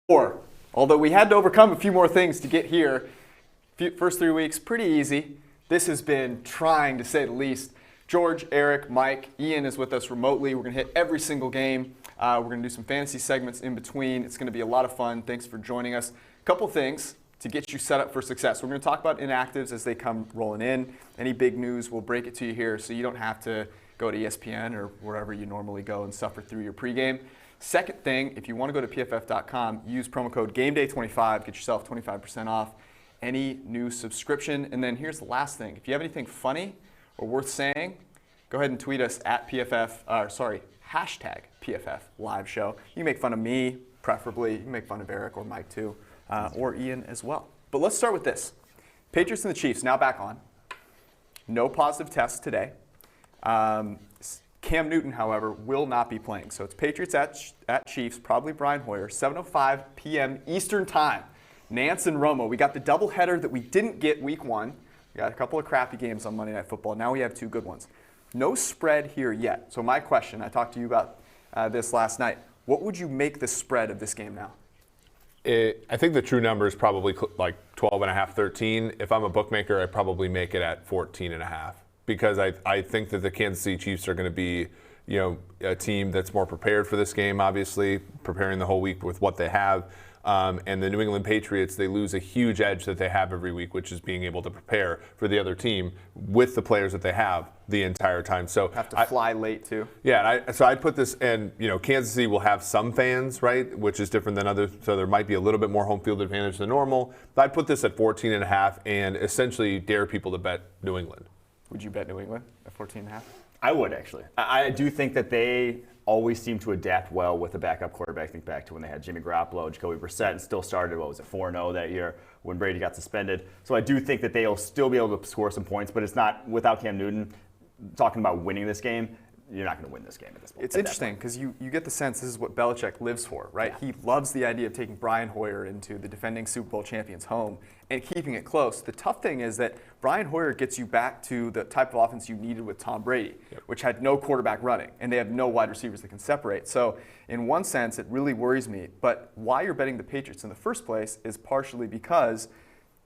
Although we had to overcome a few more things to get here. First 3 weeks, pretty easy. This has been trying, to say the least. George, Eric, Mike, Ian is with us remotely. We're going to hit every single game. We're going to do some fantasy segments in between. It's going to be a lot of fun. Thanks for joining us. A couple things to get you set up for success. We're going to talk about inactives as they come rolling in. Any big news, we'll break it to you here so you don't have to go to ESPN or wherever you normally go and suffer through your pregame. Second thing, if you want to go to PFF.com, use promo code GameDay25, get yourself 25% off any new subscription. And then here's the last thing. If you have anything funny or worth saying, go ahead and tweet us at hashtag PFF live show. You can make fun of me, preferably. You can make fun of Eric or Mike too, or Ian as well. But let's start with this. Patriots and the Chiefs now back on. No positive tests today. Cam Newton, however, will not be playing. So it's Patriots at Chiefs, probably Brian Hoyer, 7:05 p.m. Eastern Time. Nance and Romo. We got the doubleheader that we didn't get week one. We got a couple of crappy games on Monday Night Football. Now we have two good ones. No spread here yet. So my question, I talked to you about this last night. What would you make the spread of this game now? I think the true number is probably like 12.5, 13. If I'm a bookmaker, I'd probably make it at 14.5. Because I think that the Kansas City Chiefs are going to be, a team that's more prepared for this game, obviously, preparing the whole week with what they have. And the New England Patriots, they lose a huge edge that they have every week, which is being able to prepare for the other team with the players that they have the entire time. So have to fly late too. Yeah, so I'd put this, and Kansas City will have some fans, right, which is different than others. So there might be a little bit more home field advantage than normal. But I'd put this at 14.5 and essentially dare people to bet New England. Would you bet New England at 14.5? I would, actually. I do think that they always seem to adapt well with a backup quarterback. Think back to when they had Jimmy Garoppolo, Jacoby Brissett, and still started, 4-0 that year when Brady got suspended. So I do think that they'll still be able to score some points, but it's not without Cam Newton. Talking about winning this game, you're not going to win this game at this point. It's interesting because you get the sense this is what Belichick lives for, right? Yeah. He loves the idea of taking Brian Hoyer into the defending Super Bowl champions' home and keeping it close. The tough thing is that Brian Hoyer gets you back to the type of offense you needed with Tom Brady, which had no quarterback running, and they have no wide receivers that can separate. So in one sense, it really worries me. But why you're betting the Patriots in the first place is partially because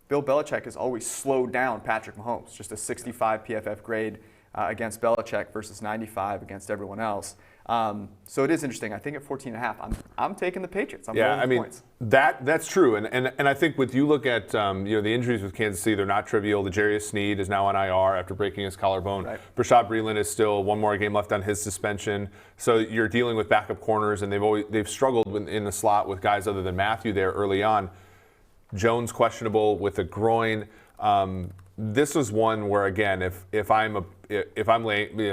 Bill Belichick has always slowed down Patrick Mahomes, just a 65 PFF grade against Belichick versus 95 against everyone else. So it is interesting. I think at 14.5, I'm taking the Patriots. Points. That's true. And I think with you look at the injuries with Kansas City, they're not trivial. The Jarius Sneed is now on IR after breaking his collarbone. Right. Brashad Breeland is still one more game left on his suspension. So you're dealing with backup corners, and they've struggled in the slot with guys other than Matthew there early on. Jones questionable with a groin. This was one where, again, if I'm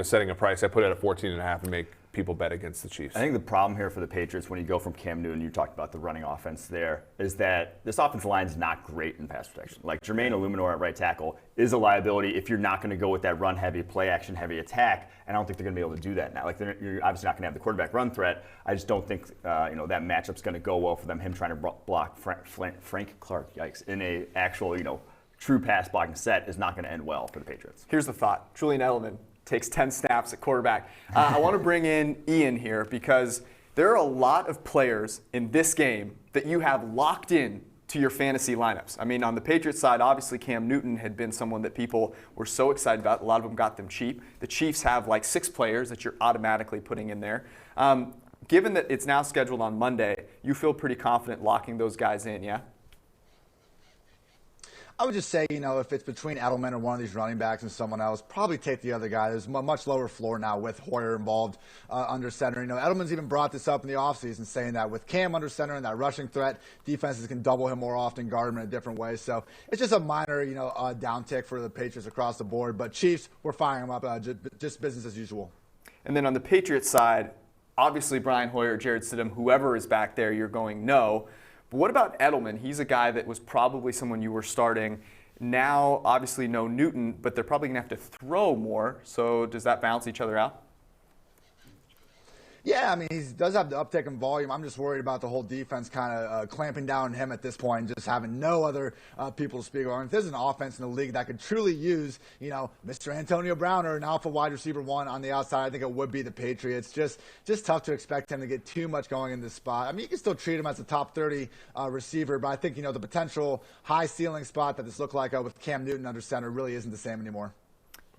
setting a price, I put it at 14.5 and make people bet against the Chiefs. I think the problem here for the Patriots, when you go from Cam Newton, you talked about the running offense there, is that this offensive line is not great in pass protection. Like Jermaine Illuminor at right tackle is a liability if you're not going to go with that run-heavy, play-action-heavy attack, and I don't think they're going to be able to do that now. Like you're obviously not going to have the quarterback run threat. I just don't think that matchup's going to go well for them. Him trying to block Frank Clark, yikes, in a actual true pass blocking set is not going to end well for the Patriots. Here's the thought. Julian Edelman takes 10 snaps at quarterback. I want to bring in Ian here because there are a lot of players in this game that you have locked in to your fantasy lineups. I mean, on the Patriots side, obviously Cam Newton had been someone that people were so excited about. A lot of them got them cheap. The Chiefs have like 6 players that you're automatically putting in there. Given that it's now scheduled on Monday, you feel pretty confident locking those guys in, yeah? I would just say, if it's between Edelman or one of these running backs and someone else, probably take the other guy. There's a much lower floor now with Hoyer involved under center. Edelman's even brought this up in the offseason, saying that with Cam under center and that rushing threat, defenses can double him more often, guard him in a different way. So it's just a minor, downtick for the Patriots across the board. But Chiefs, we're firing them up, just business as usual. And then on the Patriots side, obviously Brian Hoyer, Jared Stidham, whoever is back there, you're going no. But what about Edelman? He's a guy that was probably someone you were starting. Now, obviously, no Newton, but they're probably going to have to throw more. So does that balance each other out? Yeah, I mean, he does have the uptick in volume. I'm just worried about the whole defense kind of clamping down on him at this point and just having no other people to speak on. If there's an offense in the league that could truly use, Mr. Antonio Brown or an alpha wide receiver one on the outside, I think it would be the Patriots. Just tough to expect him to get too much going in this spot. I mean, you can still treat him as a top 30 receiver, but I think, the potential high ceiling spot that this looked like with Cam Newton under center really isn't the same anymore.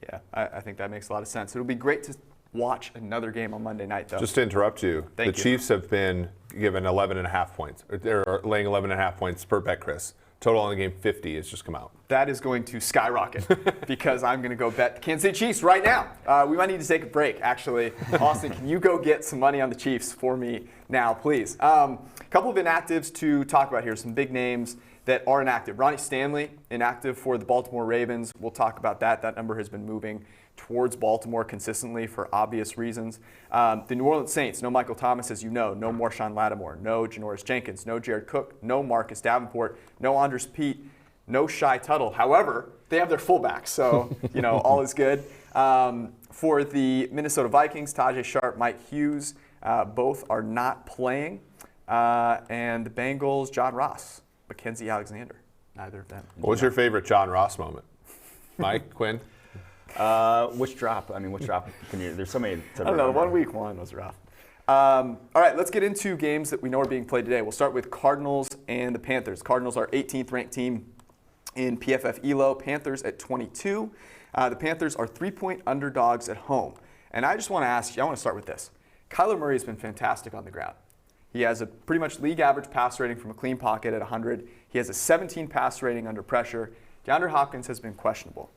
Yeah, I think that makes a lot of sense. It'll be great to watch another game on Monday night, though. Just to interrupt you, the Chiefs have been given 11.5 points. They're laying 11.5 points per bet, Chris. Total on the game 50 has just come out. That is going to skyrocket because I'm going to go bet the Kansas City Chiefs right now. We might need to take a break, actually. Austin, can you go get some money on the Chiefs for me now, please? A couple of inactives to talk about here, some big names that are inactive. Ronnie Stanley, inactive for the Baltimore Ravens. We'll talk about that. That number has been moving towards Baltimore consistently for obvious reasons. The New Orleans Saints, no Michael Thomas, as you know, no Marshawn Lattimore, no Janoris Jenkins, no Jared Cook, no Marcus Davenport, no Andres Pete, no Shai Tuttle. However, they have their fullbacks, so all is good. For the Minnesota Vikings, Tajay Sharp, Mike Hughes, both are not playing. And the Bengals, John Ross, Mackenzie Alexander, neither of them. What was your favorite John Ross moment? Mike, Quinn? Which drop? Which drop? There's so many. I don't know. Week one was rough. All right, let's get into games that we know are being played today. We'll start with Cardinals and the Panthers. Cardinals are 18th ranked team in PFF ELO. Panthers at 22. The Panthers are 3-point underdogs at home. And I just want to ask you, I want to start with this. Kyler Murray has been fantastic on the ground. He has a pretty much league average pass rating from a clean pocket at 100. He has a 17 pass rating under pressure. DeAndre Hopkins has been questionable.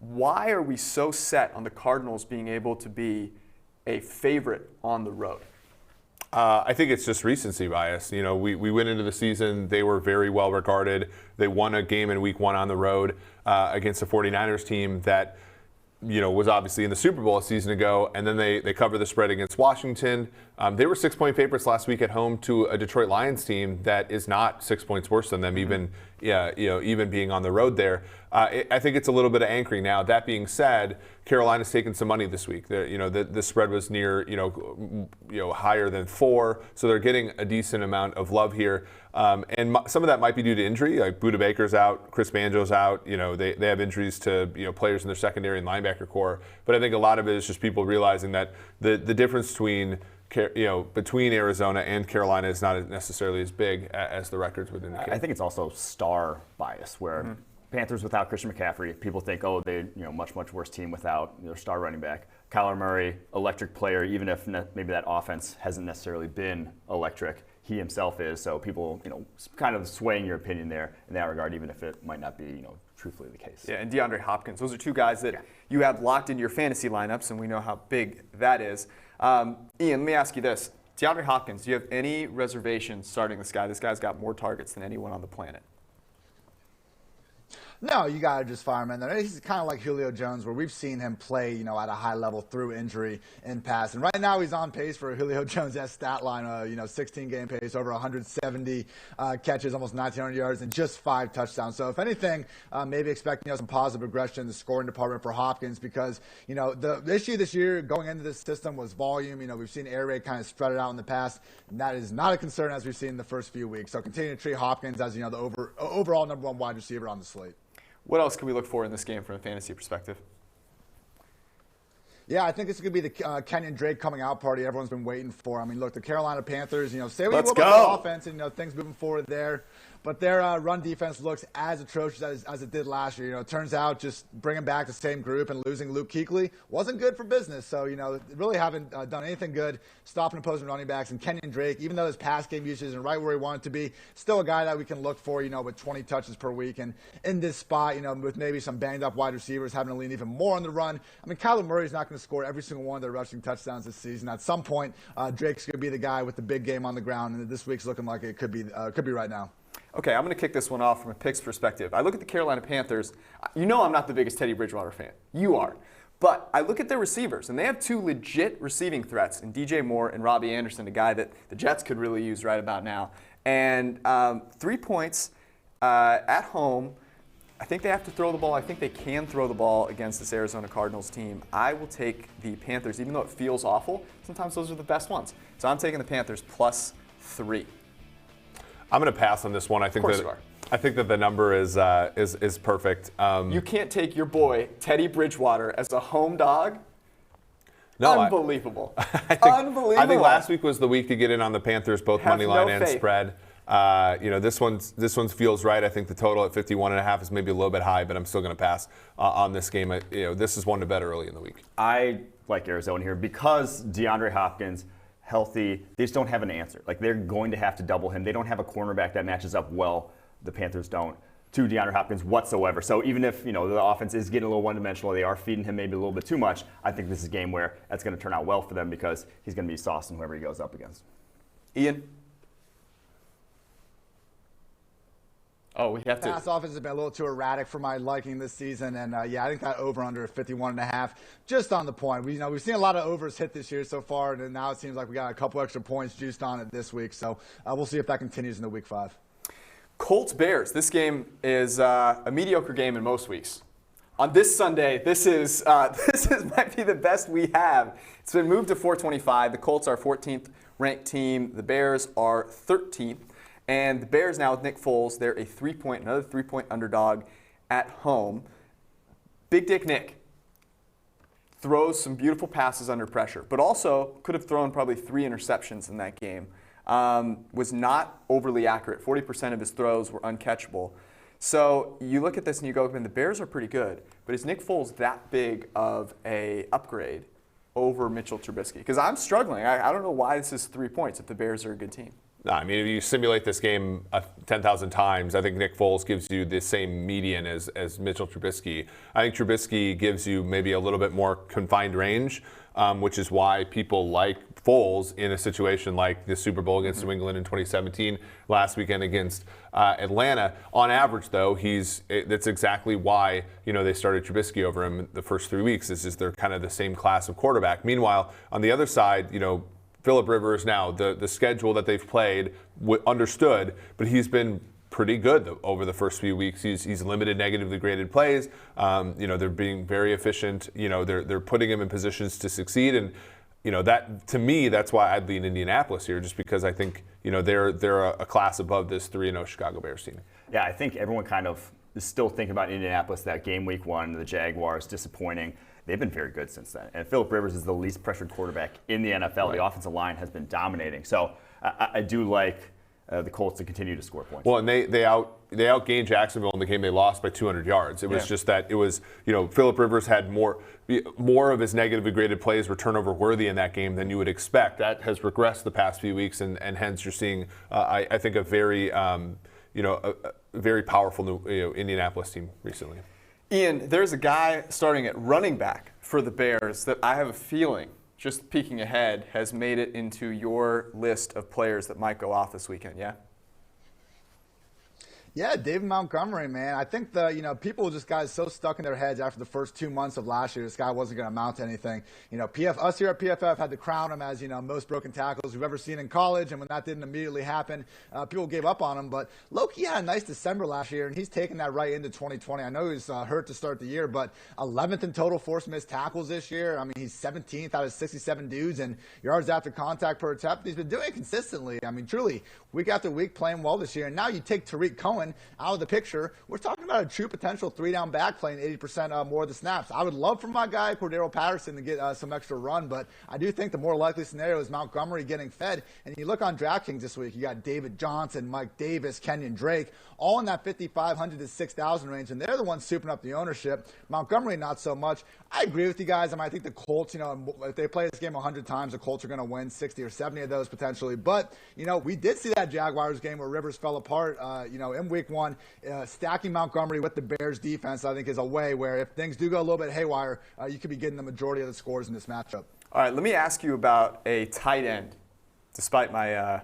Why are we so set on the Cardinals being able to be a favorite on the road? I think it's just recency bias. We went into the season, they were very well regarded. They won a game in week one on the road against the 49ers team that was obviously in the Super Bowl a season ago, and then they covered the spread against Washington. They were 6-point favorites last week at home to a Detroit Lions team that is not 6 points worse than them, even being on the road there. I think it's a little bit of anchoring now. That being said, Carolina's taken some money this week. The spread was near higher than 4, so they're getting a decent amount of love here. And some of that might be due to injury, like Budda Baker's out, Chris Banjo's out. They have injuries to players in their secondary and linebacker core. But I think a lot of it is just people realizing that the difference between Arizona and Carolina is not necessarily as big as the records would indicate. I think it's also star bias, where Panthers without Christian McCaffrey, people think, they much worse team without their star running back. Kyler Murray, electric player, even if maybe that offense hasn't necessarily been electric. He himself is, so people, kind of swaying your opinion there in that regard, even if it might not be, truthfully the case. Yeah, and DeAndre Hopkins, those are two guys that you have locked into your fantasy lineups, and we know how big that is. Ian, let me ask you this. DeAndre Hopkins, do you have any reservations starting this guy? This guy's got more targets than anyone on the planet. No, you got to just fire him in there. He's kind of like Julio Jones, where we've seen him play, at a high level through injury and pass. And right now he's on pace for a Julio Jones-esque stat line, 16-game pace, over 170 catches, almost 1,900 yards, and just 5 touchdowns. So if anything, maybe expect, some positive progression in the scoring department for Hopkins because, the issue this year going into this system was volume. We've seen air raid kind of spread it out in the past, and that is not a concern as we've seen in the first few weeks. So continue to treat Hopkins as, the overall number 1 wide receiver on the slate. What else can we look for in this game from a fantasy perspective? Yeah, I think this could be the Kenyon Drake coming out party everyone's been waiting for. Look, the Carolina Panthers, say what you will about the offense and, things moving forward there. But their run defense looks as atrocious as it did last year. It turns out just bringing back the same group and losing Luke Kuechly wasn't good for business. So, really haven't done anything good stopping opposing running backs. And Kenyon Drake, even though his pass game usage isn't right where he wanted to be, still a guy that we can look for, with 20 touches per week. And in this spot, with maybe some banged up wide receivers having to lean even more on the run. Kyler Murray's not going to score every single one of their rushing touchdowns this season. At some point, Drake's going to be the guy with the big game on the ground. And this week's looking like it could be right now. Okay, I'm going to kick this one off from a picks perspective. I look at the Carolina Panthers. I'm not the biggest Teddy Bridgewater fan. You are. But I look at their receivers, and they have 2 legit receiving threats in DJ Moore and Robbie Anderson, a guy that the Jets could really use right about now. And 3 points at home I think they have to throw the ball. I think they can throw the ball against this Arizona Cardinals team. I will take the Panthers, even though it feels awful. Sometimes those are the best ones. So I'm taking the Panthers +3. I'm going to pass on this one. I think Of course you are. I think that the number is perfect. You can't take your boy Teddy Bridgewater as a home dog. No, Unbelievable. Unbelievable. I think last week was the week to get in on the Panthers, both Have money line no and faith. spread. This one feels right. I think the total at 51.5 is maybe a little bit high, but I'm still going to pass on this game. This is one to bet early in the week. I like Arizona here because DeAndre Hopkins, healthy, they just don't have an answer. Like, they're going to have to double him. They don't have a cornerback that matches up well. The Panthers don't, to DeAndre Hopkins whatsoever. So even if the offense is getting a little one-dimensional, they are feeding him maybe a little bit too much, I think this is a game where that's going to turn out well for them because he's going to be saucing whoever he goes up against. Ian? Oh, we have to. Pass offense has been a little too erratic for my liking this season, and I think that over/under at 51.5, just on the point. We've seen a lot of overs hit this year so far, and now it seems like we got a couple extra points juiced on it this week. So we'll see if that continues into Week 5. Colts Bears. This game is a mediocre game in most weeks. On this Sunday, this might be the best we have. It's been moved to 425. The Colts are 14th ranked team. The Bears are 13th. And the Bears now with Nick Foles, they're another 3-point underdog at home. Big Dick Nick throws some beautiful passes under pressure, but also could have thrown probably 3 interceptions in that game. Was not overly accurate. 40% of his throws were uncatchable. So you look at this and you go, man, the Bears are pretty good, but is Nick Foles that big of a upgrade over Mitchell Trubisky? Because I'm struggling. I don't know why this is 3 points if the Bears are a good team. No, I mean, if you simulate this game 10,000 times, I think Nick Foles gives you the same median as Mitchell Trubisky. I think Trubisky gives you maybe a little bit more confined range, which is why people like Foles in a situation like the Super Bowl against New England in 2017, last weekend against Atlanta. On average, though, that's exactly why they started Trubisky over him the first 3 weeks. Is they're kind of the same class of quarterback. Meanwhile, on the other side, Phillip Rivers now, the schedule that they've played, understood, but he's been pretty good over the first few weeks. He's limited negatively graded plays. They're being very efficient. They're putting him in positions to succeed, and that, to me, that's why I'd lean Indianapolis here, just because I think they're a class above this 3-0 Chicago Bears team. Yeah, I think everyone kind of is still thinking about Indianapolis, that game week 1, the Jaguars, disappointing. They've been very good since then. And Phillip Rivers is the least pressured quarterback in the NFL. Right. The offensive line has been dominating. So I do like the Colts to continue to score points. Well, and they outgained Jacksonville in the game they lost by 200 yards. It was just that it was, Phillip Rivers had more of his negatively graded plays were turnover worthy in that game than you would expect. That has regressed the past few weeks, and hence you're seeing, I think, a very, a very powerful new Indianapolis team recently. Ian, there's a guy starting at running back for the Bears that I have a feeling, just peeking ahead, has made it into your list of players that might go off this weekend, yeah? Yeah, David Montgomery, man. I think people just got so stuck in their heads after the first 2 months of last year. This guy wasn't going to amount to anything. Us here at PFF had to crown him as most broken tackles we've ever seen in college, and when that didn't immediately happen, people gave up on him. But low-key had a nice December last year, and he's taken that right into 2020. I know he was hurt to start the year, but 11th in total forced missed tackles this year. I mean, he's 17th out of 67 dudes, and yards after contact per attempt. He's been doing it consistently. I mean, truly, week after week playing well this year. And now you take Tariq Cohen out of the picture. We're talking about a true potential 3-down back playing 80% more of the snaps. I would love for my guy Cordero Patterson to get some extra run, but I do think the more likely scenario is Montgomery getting fed. And you look on DraftKings this week, you got David Johnson, Mike Davis, Kenyon Drake, all in that 5,500 to 6,000 range, and they're the ones souping up the ownership. Montgomery, not so much. I agree with you guys. I think the Colts, if they play this game 100 times, the Colts are going to win 60 or 70 of those potentially. But, we did see that Jaguars game where Rivers fell apart, in week 1. Stacking Montgomery with the Bears defense, I think, is a way where if things do go a little bit haywire, you could be getting the majority of the scores in this matchup. All right, let me ask you about a tight end, despite my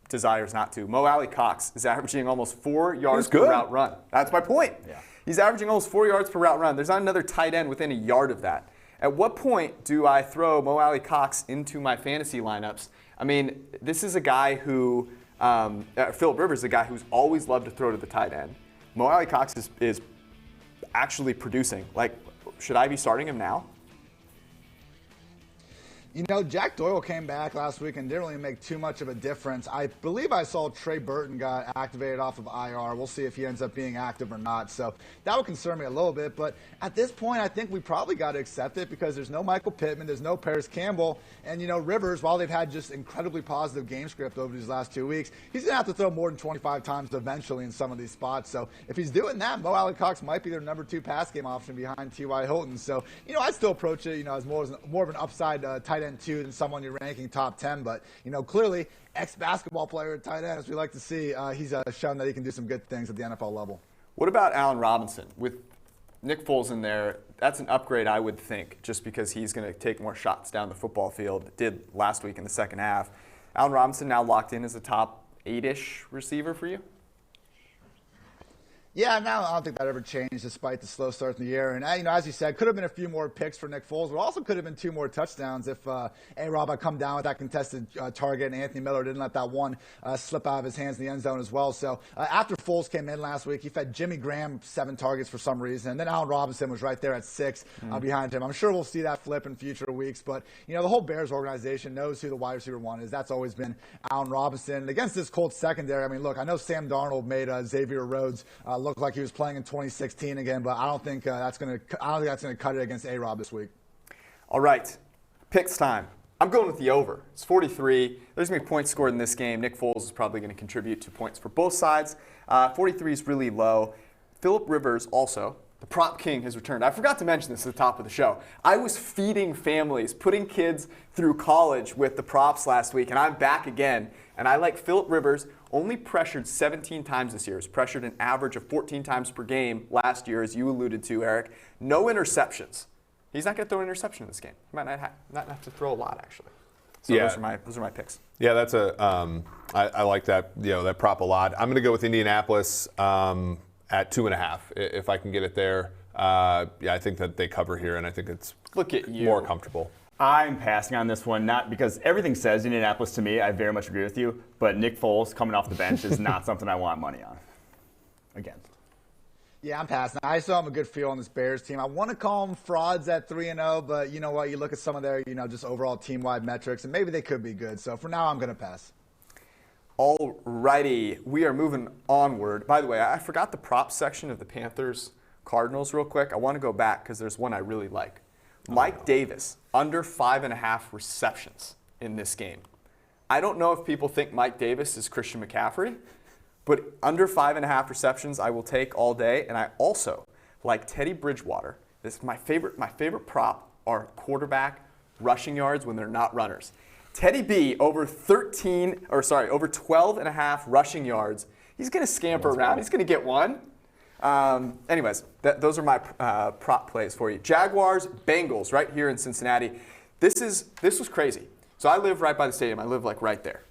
desires not to. Mo Alley Cox is averaging almost 4 yards per route run. That's my point. Yeah. He's averaging almost 4 yards per route run. There's not another tight end within a yard of that. At what point do I throw Mo Alley Cox into my fantasy lineups? I mean, this is a guy who, Phillip Rivers is a guy who's always loved to throw to the tight end. Mo Alley Cox is actually producing. Like, should I be starting him now? You know, Jack Doyle came back last week and didn't really make too much of a difference. I believe I saw Trey Burton got activated off of IR. We'll see if he ends up being active or not. So that would concern me a little bit. But at this point, I think we probably got to accept it because there's no Michael Pittman, there's no Paris Campbell. And, you know, Rivers, while they've had just incredibly positive game script over these last 2 weeks, he's going to have to throw more than 25 times eventually in some of these spots. So if he's doing that, Mo Alley Cox might be their number 2 pass game option behind T.Y. Hilton. So, you know, I'd still approach it, you know, as more of an upside tight end 2 than someone you're ranking top 10. But, you know, clearly, ex-basketball player at tight end, as we like to see, he's shown that he can do some good things at the NFL level. What about Allen Robinson? With Nick Foles in there, that's an upgrade, I would think, just because he's going to take more shots down the football field. Did last week in the second half. Allen Robinson now locked in as a top 8-ish receiver for you? Yeah, no, I don't think that ever changed despite the slow start in the year. And, you know, as you said, could have been a few more picks for Nick Foles, but also could have been 2 more touchdowns if A-Rob had come down with that contested target and Anthony Miller didn't let that one slip out of his hands in the end zone as well. So after Foles came in last week, he fed Jimmy Graham 7 targets for some reason. And then Allen Robinson was right there at 6 behind him. I'm sure we'll see that flip in future weeks. But, you know, the whole Bears organization knows who the wide receiver 1 is. That's always been Allen Robinson. And against this Colts secondary, I mean, look, I know Sam Darnold made Xavier Rhodes look like he was playing in 2016 again, but I don't think that's going to cut it against A-Rob this week. All right, picks time. I'm going with the over. It's 43. There's going to be points scored in this game. Nick Foles is probably going to contribute to points for both sides. 43 is really low. Phillip Rivers also, the prop king, has returned. I forgot to mention this at the top of the show. I was feeding families, putting kids through college with the props last week, and I'm back again. And I like Phillip Rivers, only pressured 17 times this year. He's pressured an average of 14 times per game last year, as you alluded to, Eric. No interceptions. He's not going to throw an interception in this game. He might not have to throw a lot, actually. So yeah. those are my picks. Yeah, that's I like that, you know, that prop a lot. I'm going to go with Indianapolis at 2.5 if I can get it there. Yeah, I think that they cover here, and I think it's more comfortable. I'm passing on this one, not because everything says Indianapolis to me, I very much agree with you, but Nick Foles coming off the bench is not something I want money on. Again. Yeah, I'm passing. I still have a good feel on this Bears team. I want to call them frauds at 3-0, but you know what? You look at some of their, you know, just overall team-wide metrics, and maybe they could be good. So for now, I'm going to pass. All righty, we are moving onward. By the way, I forgot the prop section of the Panthers Cardinals real quick. I want to go back because there's one I really like. Mike Davis, under 5.5 receptions in this game. I don't know if people think Mike Davis is Christian McCaffrey, but under 5.5 receptions I will take all day. And I also like Teddy Bridgewater. This is my favorite prop are quarterback rushing yards when they're not runners. Teddy B over 12.5 rushing yards. He's going to scamper around. He's going to get one. Anyways, those are my prop plays for you. Jaguars, Bengals, right here in Cincinnati. This was crazy. So I live right by the stadium. I live like right there.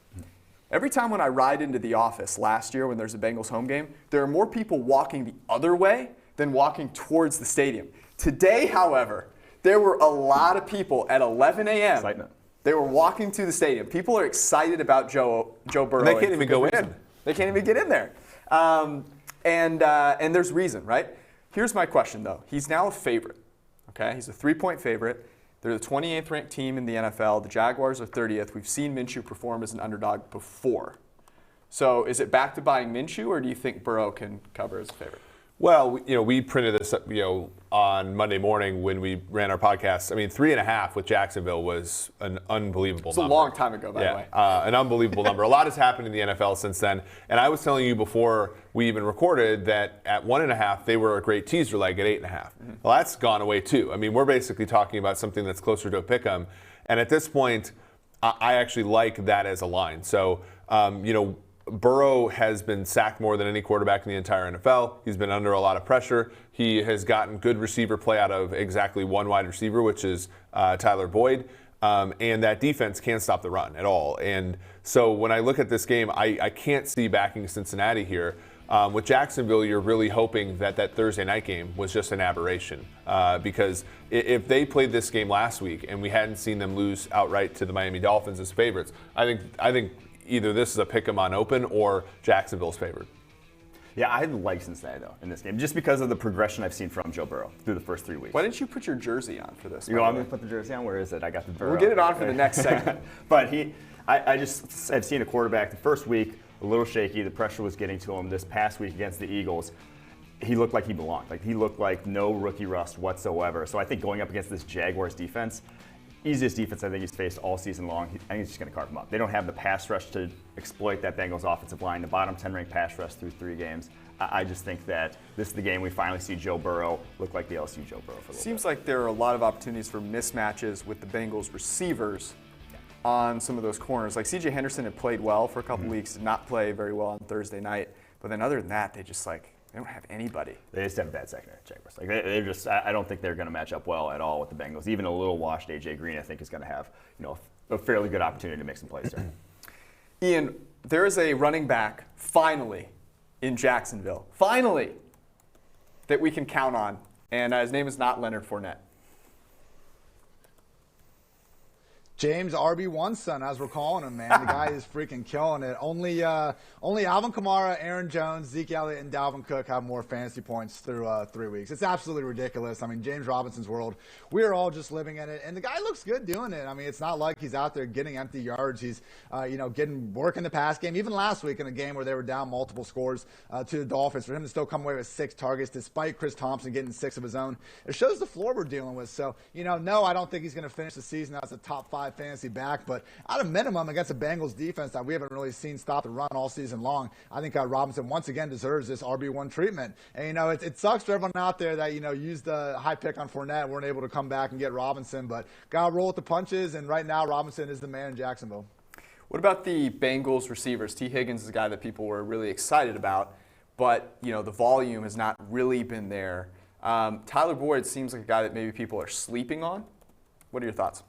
Every time when I ride into the office last year when there's a Bengals home game, there are more people walking the other way than walking towards the stadium. Today, however, there were a lot of people at 11 a.m. Excitement. They were walking to the stadium. People are excited about Joe Burrow. And they can't even go in. They can't even get in there. And there's reason, right? Here's my question, though. He's now a favorite, okay? He's a 3-point favorite. They're the 28th ranked team in the NFL. The Jaguars are 30th. We've seen Minshew perform as an underdog before. So is it back to buying Minshew, or do you think Burrow can cover as a favorite? Well, you know, we printed this, you know, on Monday morning when we ran our podcast. I mean, 3.5 with Jacksonville was an unbelievable number. It's a long time ago, by the way. An unbelievable number. A lot has happened in the NFL since then. And I was telling you before we even recorded that at 1.5, they were a great teaser leg at 8.5. Mm-hmm. Well, that's gone away too. I mean, we're basically talking about something that's closer to a pick 'em. And at this point, I actually like that as a line. So, you know, Burrow has been sacked more than any quarterback in the entire NFL. He's been under a lot of pressure. He has gotten good receiver play out of exactly one wide receiver, which is Tyler Boyd. And that defense can't stop the run at all. And so when I look at this game, I can't see backing Cincinnati here. With Jacksonville, you're really hoping that that Thursday night game was just an aberration. Because if they played this game last week and we hadn't seen them lose outright to the Miami Dolphins as favorites, I think either this is a pick 'em on open or Jacksonville's favored. Yeah, I like Cincinnati, though, in this game, just because of the progression I've seen from Joe Burrow through the first 3 weeks. Why didn't you put your jersey on for this? You want me to put the jersey on? Where is it? I got the Burrow. We'll get it on for the next segment. But I've seen a quarterback the first week, a little shaky. The pressure was getting to him. This past week against the Eagles, he looked like he belonged. Like, he looked like no rookie rust whatsoever. So I think going up against this Jaguars defense, easiest defense I think he's faced all season long. I think he's just going to carve him up. They don't have the pass rush to exploit that Bengals offensive line. The bottom 10 ranked pass rush through 3 games. I just think that this is the game we finally see Joe Burrow look like the LSU Joe Burrow for a little Seems bit. like there are a lot of opportunities for mismatches with the Bengals receivers on some of those corners. Like C.J. Henderson had played well for a couple weeks, did not play very well on Thursday night. But then other than that, they don't have anybody. They just have a bad secondary, Jaguars. Like they just, I don't think they're going to match up well at all with the Bengals. Even a little washed A.J. Green, I think, is going to have a fairly good opportunity to make some plays there. Ian, there is a running back, finally, in Jacksonville, finally, that we can count on. And his name is not Leonard Fournette. James RB1 son, as we're calling him, man. The guy is freaking killing it. Only Alvin Kamara, Aaron Jones, Zeke Elliott, and Dalvin Cook have more fantasy points through 3 weeks. It's absolutely ridiculous. I mean, James Robinson's world, we're all just living in it. And the guy looks good doing it. I mean, it's not like he's out there getting empty yards. He's, getting work in the pass game. Even last week in a game where they were down multiple scores to the Dolphins, for him to still come away with 6 targets despite Chris Thompson getting 6 of his own, it shows the floor we're dealing with. So, no, I don't think he's going to finish the season as a top 5 fantasy back, but at a minimum against a Bengals defense that we haven't really seen stop the run all season long, I think Robinson once again deserves this RB1 treatment. And it sucks for everyone out there that used the high pick on Fournette, weren't able to come back and get Robinson, but gotta roll with the punches. And right now Robinson is the man in Jacksonville. What about the Bengals receivers? T. Higgins is a guy that people were really excited about, but the volume has not really been there. Tyler Boyd seems like a guy that maybe people are sleeping on. What are your thoughts?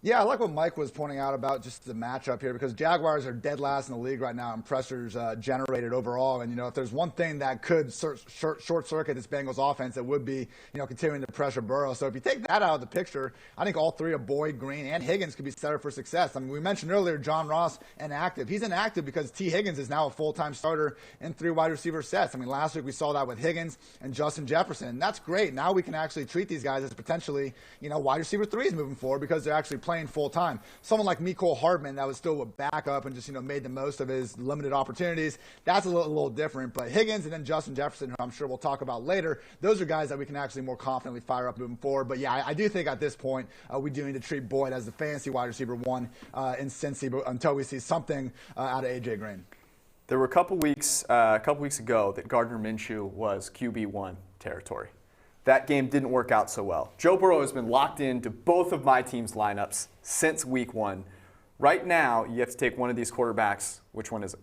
Yeah, I like what Mike was pointing out about just the matchup here, because Jaguars are dead last in the league right now in pressures generated overall. And, if there's one thing that could short-circuit this Bengals offense, it would be, continuing to pressure Burrow. So if you take that out of the picture, I think all 3 of Boyd, Green, and Higgins could be set up for success. I mean, we mentioned earlier John Ross inactive. He's inactive because T. Higgins is now a full-time starter in 3 wide receiver sets. I mean, last week we saw that with Higgins and Justin Jefferson. And that's great. Now we can actually treat these guys as potentially, wide receiver 3s moving forward, because they're actually playing full time. Someone like Mecole Hardman that was still a backup and just made the most of his limited opportunities, that's a little different. But Higgins and then Justin Jefferson, who I'm sure we'll talk about later, those are guys that we can actually more confidently fire up moving forward. But yeah, I do think at this point we do need to treat Boyd as the fantasy wide receiver 1 in Cincy, but until we see something out of A.J. Green. There were a couple weeks ago that Gardner Minshew was QB1 territory. That game didn't work out so well. Joe Burrow has been locked into both of my team's lineups since week 1. Right now, you have to take one of these quarterbacks. Which one is it?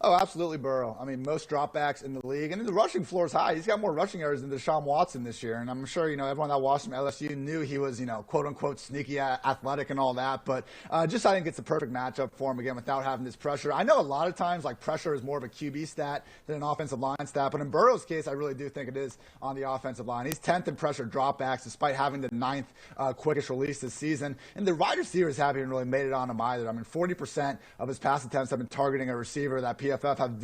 Oh, absolutely, Burrow. I mean, most dropbacks in the league. And the rushing floor is high. He's got more rushing yards than Deshaun Watson this year. And I'm sure, everyone that watched him at LSU knew he was, quote-unquote sneaky athletic and all that. But I think it's a perfect matchup for him, again, without having this pressure. I know a lot of times, pressure is more of a QB stat than an offensive line stat. But in Burrow's case, I really do think it is on the offensive line. He's 10th in pressure dropbacks, despite having the 9th quickest release this season. And the wide receivers haven't really made it on him either. I mean, 40% of his pass attempts have been targeting a receiver that PFF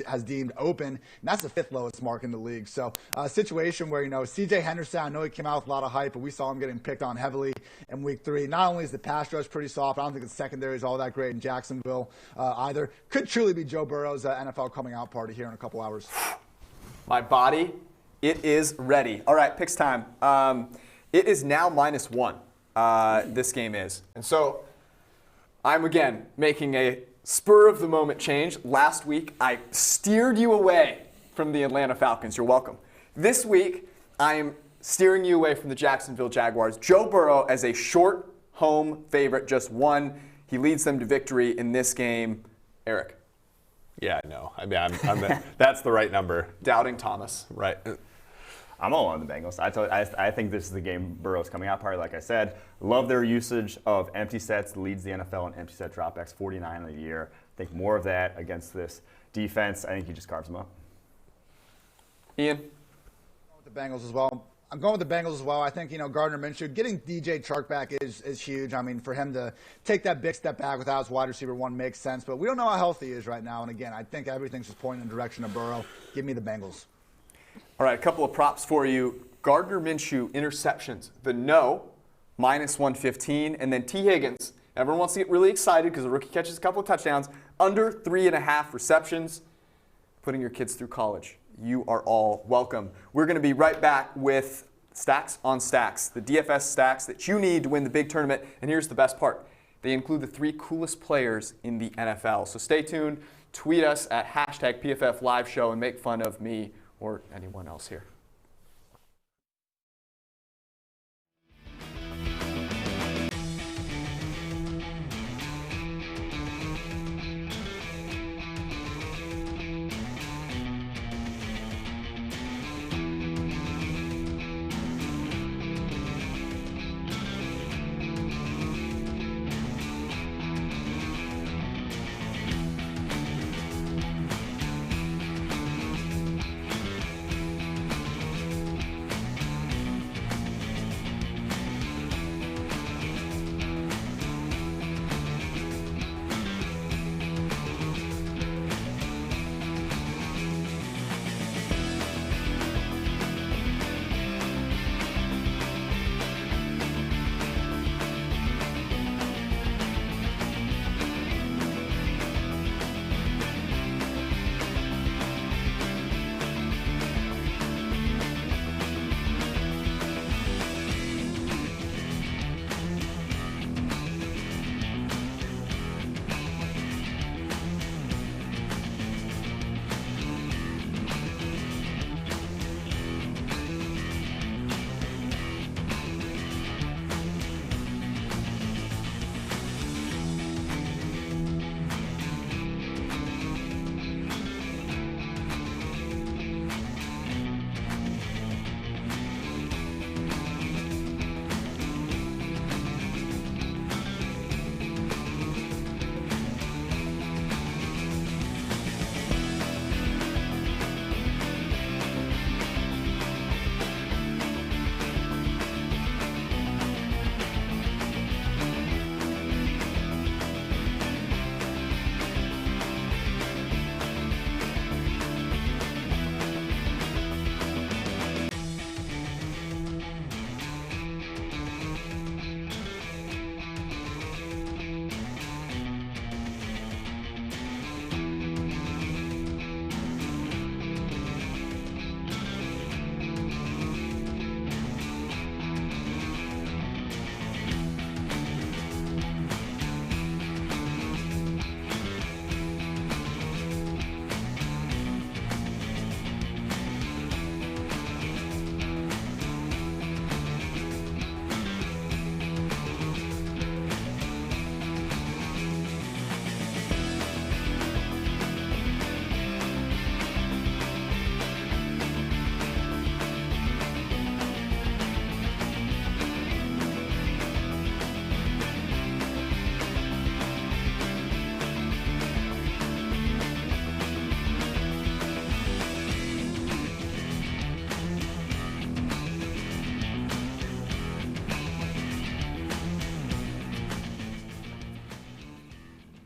has deemed open, and that's the 5th lowest mark in the league. So a situation where, C.J. Henderson, I know he came out with a lot of hype, but we saw him getting picked on heavily in week 3. Not only is the pass rush pretty soft, I don't think the secondary is all that great in Jacksonville either. Could truly be Joe Burrow's NFL coming out party here in a couple hours. My body, it is ready. All right, picks time. It is now -1, this game is. And so I'm, again, making a spur-of-the-moment change. Last week, I steered you away from the Atlanta Falcons. You're welcome. This week, I am steering you away from the Jacksonville Jaguars. Joe Burrow as a short home favorite, just 1. He leads them to victory in this game. Eric. Yeah, no. I mean, that's the right number. Doubting Thomas. Right. I'm all on the Bengals. I think this is the game Burrow's coming out party, like I said. Love their usage of empty sets, leads the NFL in empty set dropbacks, 49 a year. I think more of that against this defense. I think he just carves them up. Ian? With the Bengals as well. I'm going with the Bengals as well. I think, Gardner Minshew, getting DJ Chark back is huge. I mean, for him to take that big step back without his wide receiver one makes sense. But we don't know how healthy he is right now. And again, I think everything's just pointing in the direction of Burrow. Give me the Bengals. All right, a couple of props for you. Gardner Minshew interceptions. The no, -115. And then T. Higgins. Everyone wants to get really excited because the rookie catches a couple of touchdowns. Under 3.5 receptions. Putting your kids through college. You are all welcome. We're going to be right back with Stacks on Stacks, the DFS stacks that you need to win the big tournament. And here's the best part. They include the 3 coolest players in the NFL. So stay tuned. Tweet us at #PFF Live Show and make fun of me or anyone else here.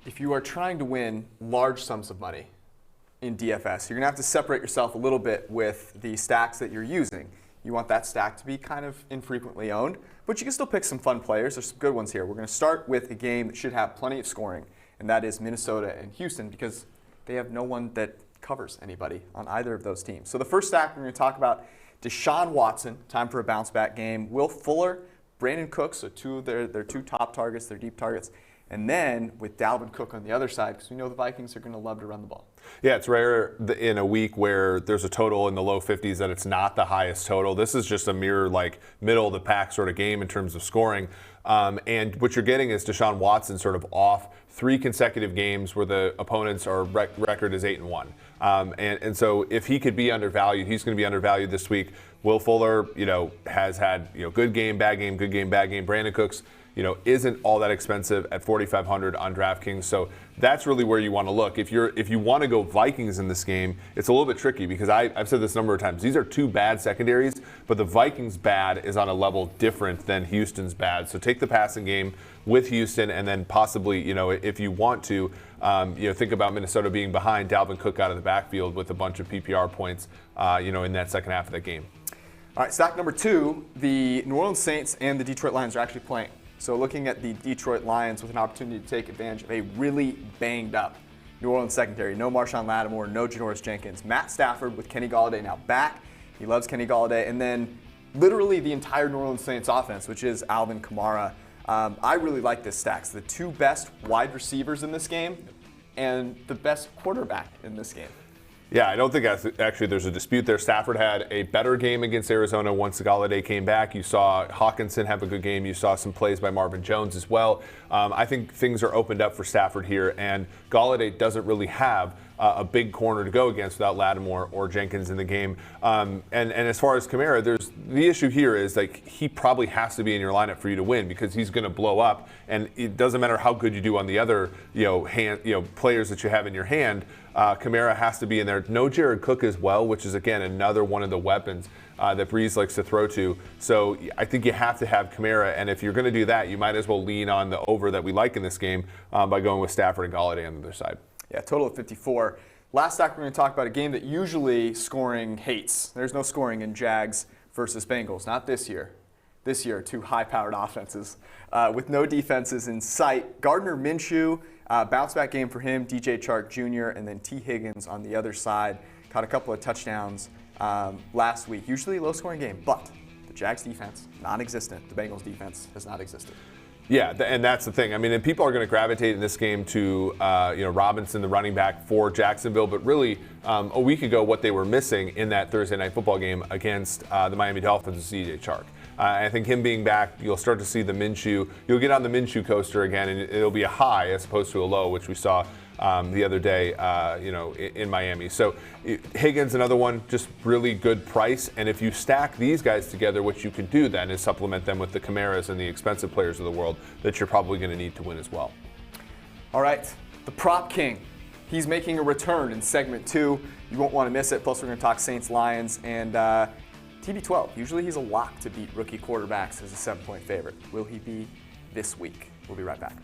If you are trying to win large sums of money in DFS, you're going to have to separate yourself a little bit with the stacks that you're using. You want that stack to be kind of infrequently owned, but you can still pick some fun players. There's some good ones here. We're going to start with a game that should have plenty of scoring, and that is Minnesota and Houston, because they have no one that covers anybody on either of those teams. So the first stack we're going to talk about, Deshaun Watson, time for a bounce back game. Will Fuller, Brandon Cooks, so two of their 2 top targets, their deep targets. And then with Dalvin Cook on the other side, because we know the Vikings are going to love to run the ball. Yeah, it's rare in a week where there's a total in the low 50s that it's not the highest total. This is just a mere middle of the pack sort of game in terms of scoring. And what you're getting is Deshaun Watson sort of off 3 consecutive games where the opponents are record is 8-1. And so if he could be undervalued, he's going to be undervalued this week. Will Fuller, has had good game, bad game, good game, bad game. Brandon Cooks isn't all that expensive at 4,500 on DraftKings. So that's really where you want to look. If you want to go Vikings in this game, it's a little bit tricky because I've said this a number of times. These are two bad secondaries, but the Vikings bad is on a level different than Houston's bad. So take the passing game with Houston, and then possibly, if you want to, think about Minnesota being behind, Dalvin Cook out of the backfield with a bunch of PPR points, in that second half of that game. All right, stack number 2, the New Orleans Saints and the Detroit Lions are actually playing. So looking at the Detroit Lions with an opportunity to take advantage of a really banged up New Orleans secondary. No Marshawn Lattimore, no Janoris Jenkins. Matt Stafford with Kenny Golladay now back. He loves Kenny Golladay. And then literally the entire New Orleans Saints offense, which is Alvin Kamara. I really like this stack. So the two best wide receivers in this game and the best quarterback in this game. Yeah, I don't think actually there's a dispute there. Stafford had a better game against Arizona once Golladay came back. You saw Hawkinson have a good game. You saw some plays by Marvin Jones as well. I think things are opened up for Stafford here, and Golladay doesn't really have a big corner to go against without Lattimore or Jenkins in the game. And as far as Kamara, the issue here is like he probably has to be in your lineup for you to win because he's going to blow up, and it doesn't matter how good you do on the other players that you have in your hand. Kamara has to be in there. No Jared Cook as well, which is again another one of the weapons that Breeze likes to throw to. So I think you have to have Kamara, and if you're going to do that, you might as well lean on the over that we like in this game by going with Stafford and Golladay on the other side. Yeah, total of 54. Last stack, we're going to talk about a game that usually scoring hates. There's no scoring in Jags versus Bengals. Not this year. This year, two high-powered offenses with no defenses in sight. Gardner Minshew, bounce-back game for him. DJ Chark Jr. and then T. Higgins on the other side. Caught a couple of touchdowns last week. Usually a low-scoring game, but the Jags defense, non-existent. The Bengals defense has not existed. Yeah, and that's the thing. I mean, and people are going to gravitate in this game to Robinson, the running back for Jacksonville, but really a week ago what they were missing in that Thursday night football game against the Miami Dolphins is DJ Chark. I think him being back, you'll start to see the Minshew. You'll get on the Minshew coaster again, and it'll be a high as opposed to a low, which we saw the other day, in Miami. So Higgins, another one, just really good price. And if you stack these guys together, what you can do then is supplement them with the Camaras and the expensive players of the world that you're probably going to need to win as well. All right, the prop king. He's making a return in segment 2. You won't want to miss it. Plus, we're going to talk Saints, Lions, and TB12. Usually he's a lock to beat rookie quarterbacks as a 7-point favorite. Will he be this week? We'll be right back.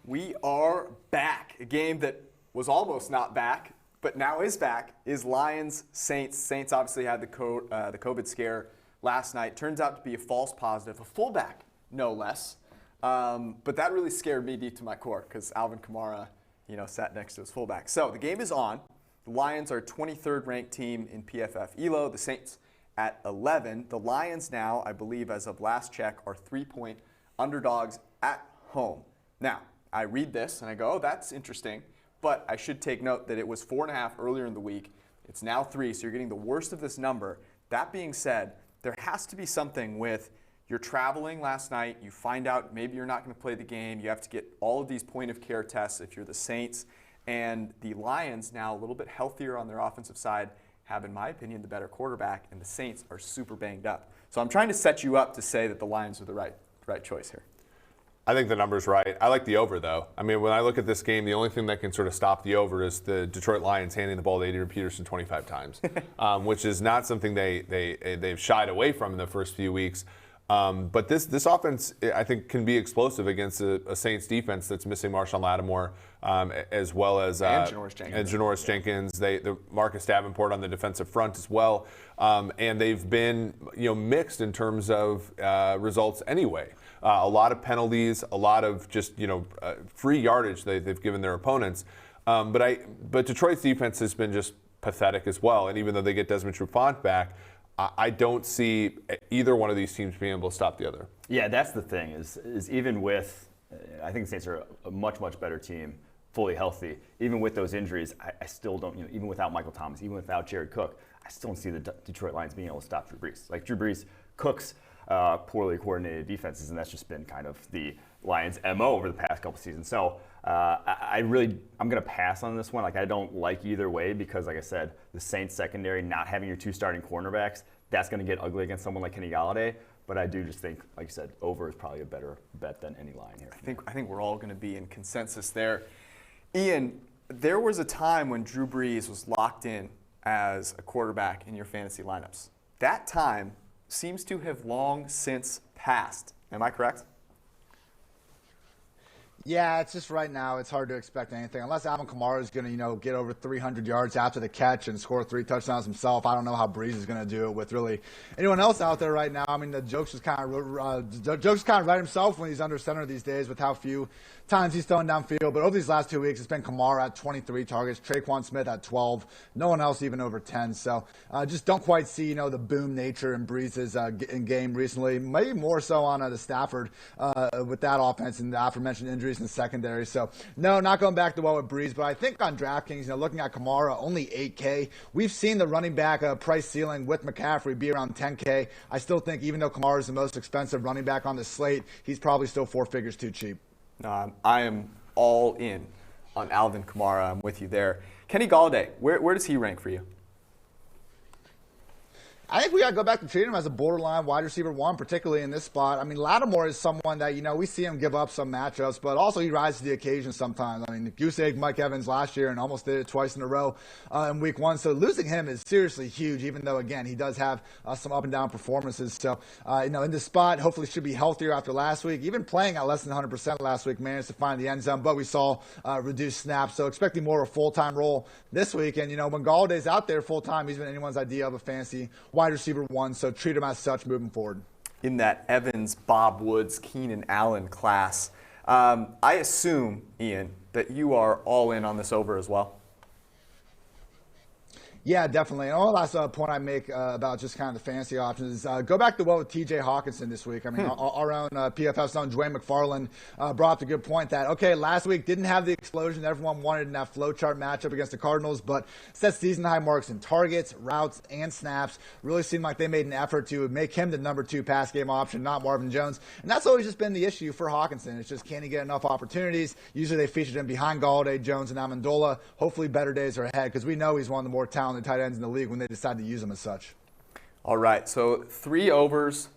We are back. A game that was almost not back, but now is back, is Lions-Saints. Saints obviously had the COVID scare last night. Turns out to be a false positive, a fullback, no less. But that really scared me deep to my core because Alvin Kamara, sat next to his fullback. So the game is on. The Lions are 23rd ranked team in PFF ELO. The Saints at 11. The Lions now, I believe, as of last check, are 3-point underdogs at home. Now, I read this and I go, oh, that's interesting. But I should take note that it was 4.5 earlier in the week. It's now 3, so you're getting the worst of this number. That being said, there has to be something with you're traveling last night, you find out maybe you're not going to play the game, you have to get all of these point-of-care tests if you're the Saints, and the Lions now a little bit healthier on their offensive side have, in my opinion, the better quarterback, and the Saints are super banged up. So I'm trying to set you up to say that the Lions are the right choice here. I think the number's right. I like the over, though. I mean, when I look at this game, the only thing that can sort of stop the over is the Detroit Lions handing the ball to Adrian Peterson 25 times, which is not something they've shied away from in the first few weeks. But this offense, I think, can be explosive against a Saints defense that's missing Marshawn Lattimore, as well as Janoris Jenkins. The Marcus Davenport on the defensive front as well, and they've been mixed in terms of results anyway. A lot of penalties, a lot of just free yardage they've given their opponents. But Detroit's defense has been just pathetic as well. And even though they get Desmond Trufant back, I don't see either one of these teams being able to stop the other. Yeah, that's the thing is even with, I think the Saints are a much better team, fully healthy. Even with those injuries, I still don't, even without Michael Thomas, even without Jared Cook, I still don't see the Detroit Lions being able to stop Drew Brees. Like Drew Brees cooks poorly coordinated defenses, and that's just been kind of the Lions' MO over the past couple seasons. So I'm going to pass on this one. Like, I don't like either way because, like I said, the Saints secondary, not having your 2 starting cornerbacks, that's going to get ugly against someone like Kenny Galladay. But I do just think, like you said, over is probably a better bet than any line here. I think we're all going to be in consensus there. Ian, there was a time when Drew Brees was locked in as a quarterback in your fantasy lineups. That time seems to have long since passed. Am I correct? Yeah, it's just right now it's hard to expect anything. Unless Alvin Kamara is going to, get over 300 yards after the catch and score 3 touchdowns himself. I don't know how Breeze is going to do it with really anyone else out there right now. I mean, the joke's just kind of right himself when he's under center these days with how few times he's throwing downfield. But over these last 2 weeks, it's been Kamara at 23 targets, Traquan Smith at 12, no one else even over 10. So just don't quite see, the boom nature in Breeze's in game recently. Maybe more so on the Stafford with that offense and the aforementioned injuries in the secondary. So, no, not going back to well with Breeze. But I think on DraftKings, looking at Kamara, only 8K. We've seen the running back price ceiling with McCaffrey be around 10K. I still think even though Kamara is the most expensive running back on the slate, he's probably still 4 figures too cheap. I am all in on Alvin Kamara. I'm with you there. Kenny Galladay, where does he rank for you? I think we got to go back to treating him as a borderline wide receiver 1, particularly in this spot. I mean, Lattimore is someone that, we see him give up some matchups, but also he rises to the occasion sometimes. I mean, goose egg Mike Evans last year and almost did it twice in a row in week 1. So losing him is seriously huge, even though, again, he does have some up and down performances. So, in this spot, hopefully should be healthier after last week. Even playing at less than 100% last week, managed to find the end zone, but we saw reduced snaps. So expecting more of a full-time role this week. And, when Galladay's out there full-time, he's been anyone's idea of a fantasy wide receiver 1, so treat him as such moving forward. In that Evans, Bob Woods, Keenan Allen class, I assume, Ian, that you are all in on this over as well. Yeah, definitely. And one last point I make about just kind of the fantasy options is go back to what with T.J. Hawkinson this week. I mean, our own PFF's own Dwayne McFarland brought up a good point that, okay, last week didn't have the explosion that everyone wanted in that flowchart matchup against the Cardinals, but set season-high marks in targets, routes, and snaps. Really seemed like they made an effort to make him the number 2 pass game option, not Marvin Jones. And that's always just been the issue for Hawkinson. It's just, can he get enough opportunities? Usually they featured him behind Galladay, Jones, and Amendola. Hopefully better days are ahead because we know he's one of the more talented tight ends in the league when they decide to use them as such. All right, so 3 overs.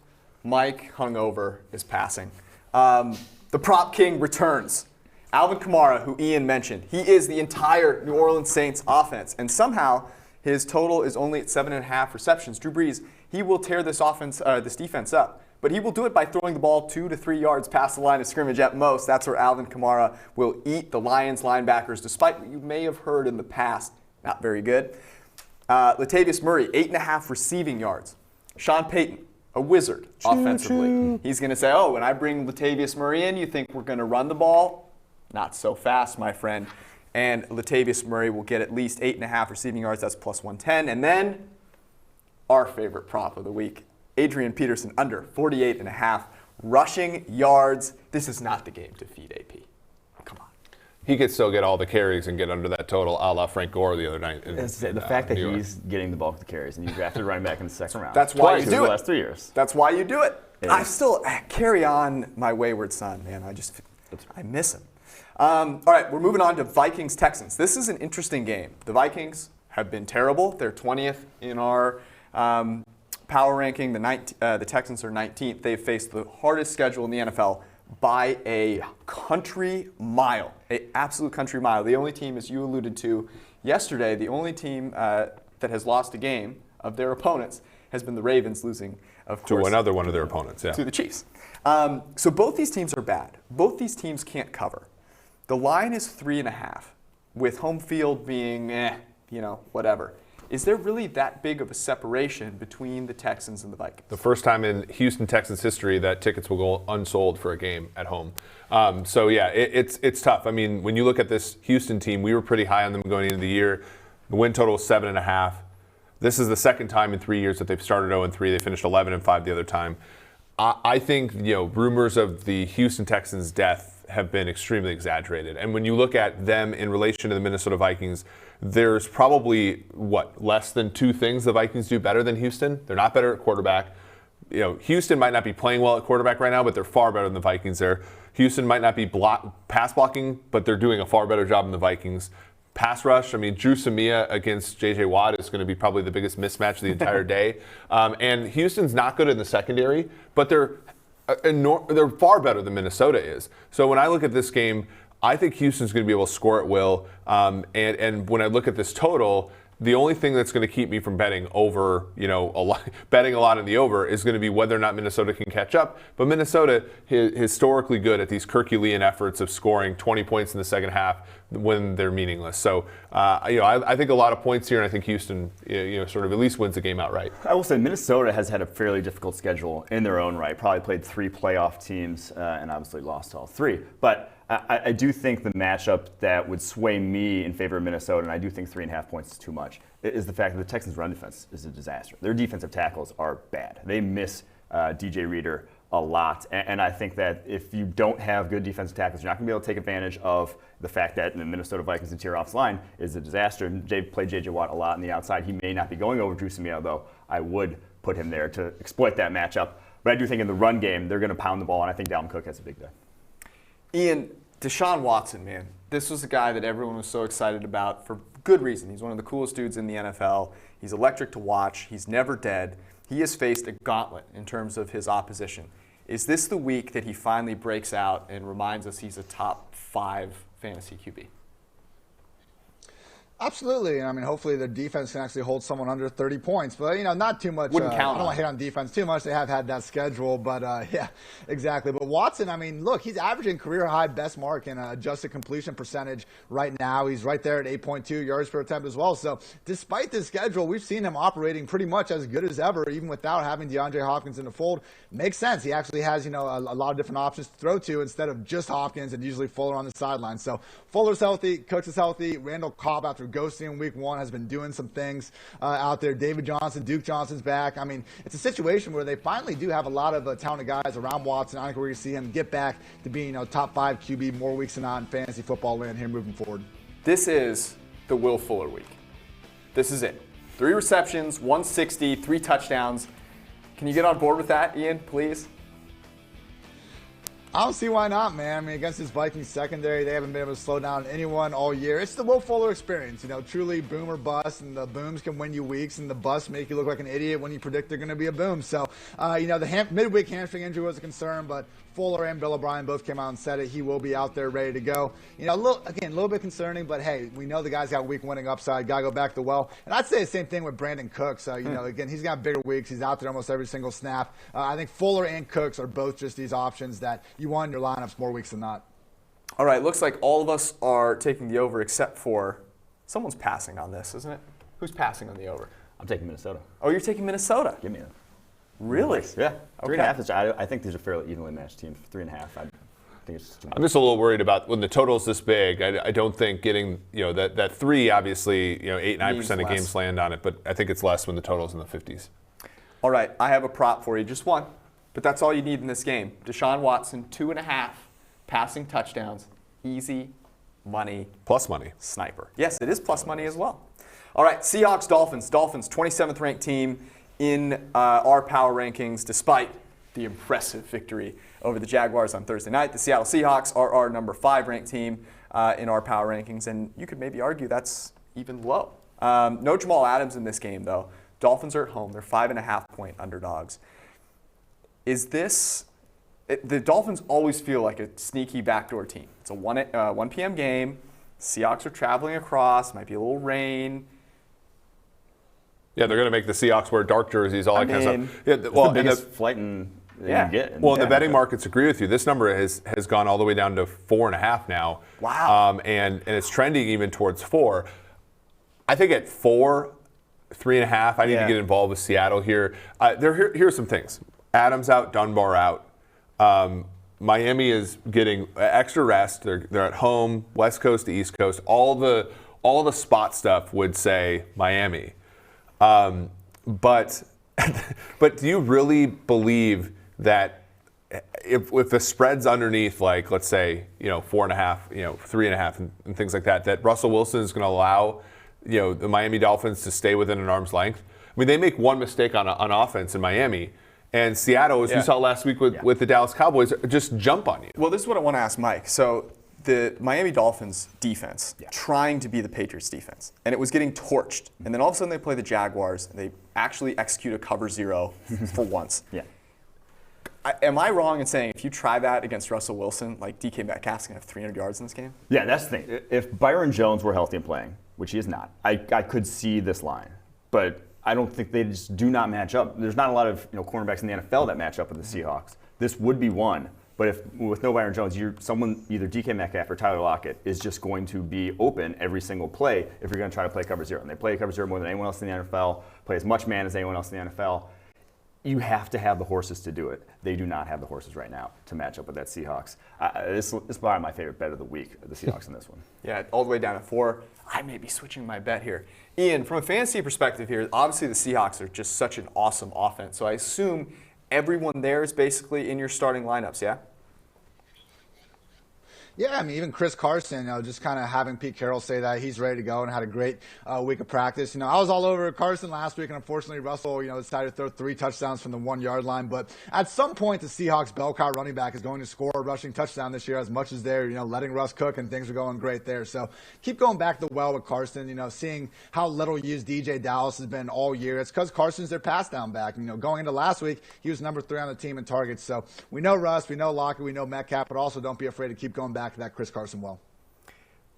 Mike hungover is passing. The prop king returns. Alvin Kamara, who Ian mentioned, he is the entire New Orleans Saints offense, and somehow his total is only at 7.5 receptions. Drew Brees, he will tear this defense up. but he will do it by throwing the ball 2 to 3 yards past the line of scrimmage at most. That's where Alvin Kamara will eat the Lions linebackers, despite what you may have heard in the past. Not very good. Latavius Murray, 8.5 receiving yards. Sean Payton, a wizard offensively. He's going to say, oh, when I bring Latavius Murray in, you think we're going to run the ball? Not so fast, my friend. And Latavius Murray will get at least 8.5 receiving yards. That's plus 110. And then our favorite prop of the week, Adrian Peterson, under 48.5 rushing yards. This is not the game to feed AP. Come on. He could still get all the carries and get under that total, a la Frank Gore the other night. The fact that he's getting the bulk of the carries, and you drafted running back in the second round. That's why you do it. The last 3 years. That's why you do it. I still carry on my wayward son, man. I miss him. All right, we're moving on to Vikings-Texans. This is an interesting game. The Vikings have been terrible. They're 20th in our power ranking. The Texans are 19th. They've faced the hardest schedule in the NFL by a country mile, an absolute country mile. The only team, as you alluded to yesterday, the only team that has lost a game of their opponents has been the Ravens, losing, of course, to another one of their opponents, to the Chiefs. So both these teams are bad. Both these teams can't cover. The line is 3.5, with home field being, whatever. Is there really that big of a separation between the Texans and the Vikings? The first time in Houston Texans history that tickets will go unsold for a game at home. It's tough. I mean, when you look at this Houston team, we were pretty high on them going into the year. The win total is 7.5. This is the second time in 3 years that they've started 0-3. They finished 11-5 the other time. I think rumors of the Houston Texans' death have been extremely exaggerated. And when you look at them in relation to the Minnesota Vikings, there's probably, less than 2 things the Vikings do better than Houston. They're not better at quarterback. Houston might not be playing well at quarterback right now, but they're far better than the Vikings there. Houston might not be pass blocking, but they're doing a far better job than the Vikings. Pass rush, I mean, Drew Samia against J.J. Watt is going to be probably the biggest mismatch of the entire day. And Houston's not good in the secondary, but they're far better than Minnesota is. So when I look at this game, I think Houston's going to be able to score at will. And when I look at this total, the only thing that's going to keep me from betting over, betting a lot in the over is going to be whether or not Minnesota can catch up. But Minnesota is historically good at these Herculean efforts of scoring 20 points in the second half when they're meaningless. So, I think a lot of points here, and I think Houston, sort of at least wins the game outright. I will say Minnesota has had a fairly difficult schedule in their own right. Probably played 3 playoff teams and obviously lost all 3. But I do think the matchup that would sway me in favor of Minnesota, and I do think 3.5 points is too much, is the fact that the Texans' run defense is a disaster. Their defensive tackles are bad. They miss DJ Reader a lot. And I think that if you don't have good defensive tackles, you're not going to be able to take advantage of the fact that the Minnesota Vikings interior offensive line is a disaster. And Jay played J.J. Watt a lot on the outside. He may not be going over Drew Samia, though I would put him there to exploit that matchup. But I do think in the run game, they're going to pound the ball, and I think Dalvin Cook has a big day. Ian, Deshaun Watson, man. This was a guy that everyone was so excited about for good reason. He's one of the coolest dudes in the NFL. He's electric to watch. He's never dead. He has faced a gauntlet in terms of his opposition. Is this the week that he finally breaks out and reminds us he's a top 5 fantasy QB? Absolutely. I mean, hopefully the defense can actually hold someone under 30 points. But, not too much. Wouldn't count I don't want to hit on defense too much. They have had that schedule. But, yeah, exactly. But Watson, I mean, look, he's averaging career-high best mark in adjusted completion percentage right now. He's right there at 8.2 yards per attempt as well. So, despite this schedule, we've seen him operating pretty much as good as ever, even without having DeAndre Hopkins in the fold. Makes sense. He actually has, a lot of different options to throw to instead of just Hopkins and usually Fuller on the sideline. So, Fuller's healthy. Cooks is healthy. Randall Cobb, after ghosting in week 1, has been doing some things out there. David Johnson, Duke Johnson's back. I mean, it's a situation where they finally do have a lot of talented guys around Watson. I think we're going to see him get back to being top 5 QB more weeks than not in fantasy football land here moving forward. This is the Will Fuller week. This is it. 3 receptions, 160, 3 touchdowns. Can you get on board with that, Ian, please? I don't see why not, man. I mean, against this Vikings secondary, they haven't been able to slow down anyone all year. It's the Will Fuller experience, truly boom or bust, and the booms can win you weeks, and the busts make you look like an idiot when you predict they're going to be a boom. So, the midweek hamstring injury was a concern, but Fuller and Bill O'Brien both came out and said it. He will be out there ready to go. A little bit concerning, but hey, we know the guy's got week winning upside. Got to go back to the well. And I'd say the same thing with Brandon Cooks. Again, he's got bigger weeks. He's out there almost every single snap. I think Fuller and Cooks are both just these options that you want in your lineups more weeks than not. All right, looks like all of us are taking the over except for someone's passing on this, isn't it? Who's passing on the over? I'm taking Minnesota. Oh, you're taking Minnesota? Give me it. Really? Yeah. Okay. 3.5. I think these are fairly evenly matched teams. 3.5. I think it's just too much. I'm just a little worried about when the total's this big. I don't think getting that 3, obviously 8-9% of games land on it, but I think it's less when the total's in the 50s. All right, I have a prop for you, just one, but that's all you need in this game. Deshaun Watson, 2.5 passing touchdowns, easy money. Plus money. Sniper. Yes, it is plus money as well. All right, Seahawks, Dolphins. Dolphins, 27th ranked team in our power rankings, despite the impressive victory over the Jaguars on Thursday night. The Seattle Seahawks are our number 5 ranked team in our power rankings, and you could maybe argue that's even low. No Jamal Adams in this game, though. Dolphins are at home. They're 5.5-point underdogs. Is this... the Dolphins always feel like a sneaky backdoor team. It's a 1 p.m. game. Seahawks are traveling across. Might be a little rain. Yeah, they're going to make the Seahawks wear dark jerseys, all that kind of stuff. Yeah, the biggest flight you can get. The betting markets agree with you. This number has gone all the way down to 4.5 now. Wow. And it's trending even towards 4. I think at 4, 3.5, I need to get involved with Seattle here. Here's some things. Adams out, Dunbar out. Miami is getting extra rest. They're at home, West Coast to East Coast. All the spot stuff would say Miami. But do you really believe that if the spread's underneath, like let's say 4.5, 3.5, and things like that, that Russell Wilson is going to allow the Miami Dolphins to stay within an arm's length? I mean, they make one mistake on offense in Miami, and Seattle, as we saw last week with the Dallas Cowboys, just jump on you. Well, this is what I want to ask Mike. So the Miami Dolphins defense trying to be the Patriots defense, and it was getting torched. And then all of a sudden they play the Jaguars, and they actually execute a cover 0 for once. Yeah. Am I wrong in saying if you try that against Russell Wilson, like DK Metcalf's going to have 300 yards in this game? Yeah, that's the thing. If Byron Jones were healthy and playing, which he is not, I could see this line. But I don't think they just do not match up. There's not a lot of cornerbacks in the NFL that match up with the Seahawks. This would be one. But if with no Byron Jones, someone, either DK Metcalf or Tyler Lockett, is just going to be open every single play if you're going to try to play cover 0. And they play cover 0 more than anyone else in the NFL, play as much man as anyone else in the NFL. You have to have the horses to do it. They do not have the horses right now to match up with that Seahawks. This is probably my favorite bet of the week, the Seahawks in this one. Yeah, all the way down to 4. I may be switching my bet here. Ian, from a fantasy perspective here, obviously the Seahawks are just such an awesome offense. So I assume everyone there is basically in your starting lineups, yeah? Yeah, I mean, even Chris Carson, just kind of having Pete Carroll say that he's ready to go and had a great week of practice. I was all over Carson last week, and unfortunately, Russell, decided to throw 3 touchdowns from the 1-yard line. But at some point, the Seahawks bell cow running back is going to score a rushing touchdown this year, as much as they're, letting Russ cook and things are going great there. So keep going back to the well with Carson, seeing how little used DJ Dallas has been all year. It's because Carson's their pass down back. Going into last week, he was number 3 on the team in targets. So we know Russ, we know Lockett, we know Metcalf, but also don't be afraid to keep going back to that Chris Carson well.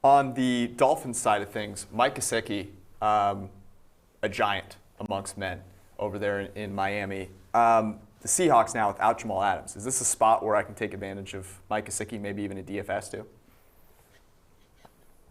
On the Dolphins side of things, Mike Gesicki, a giant amongst men over there in Miami. The Seahawks now without Jamal Adams. Is this a spot where I can take advantage of Mike Gesicki, maybe even a DFS too?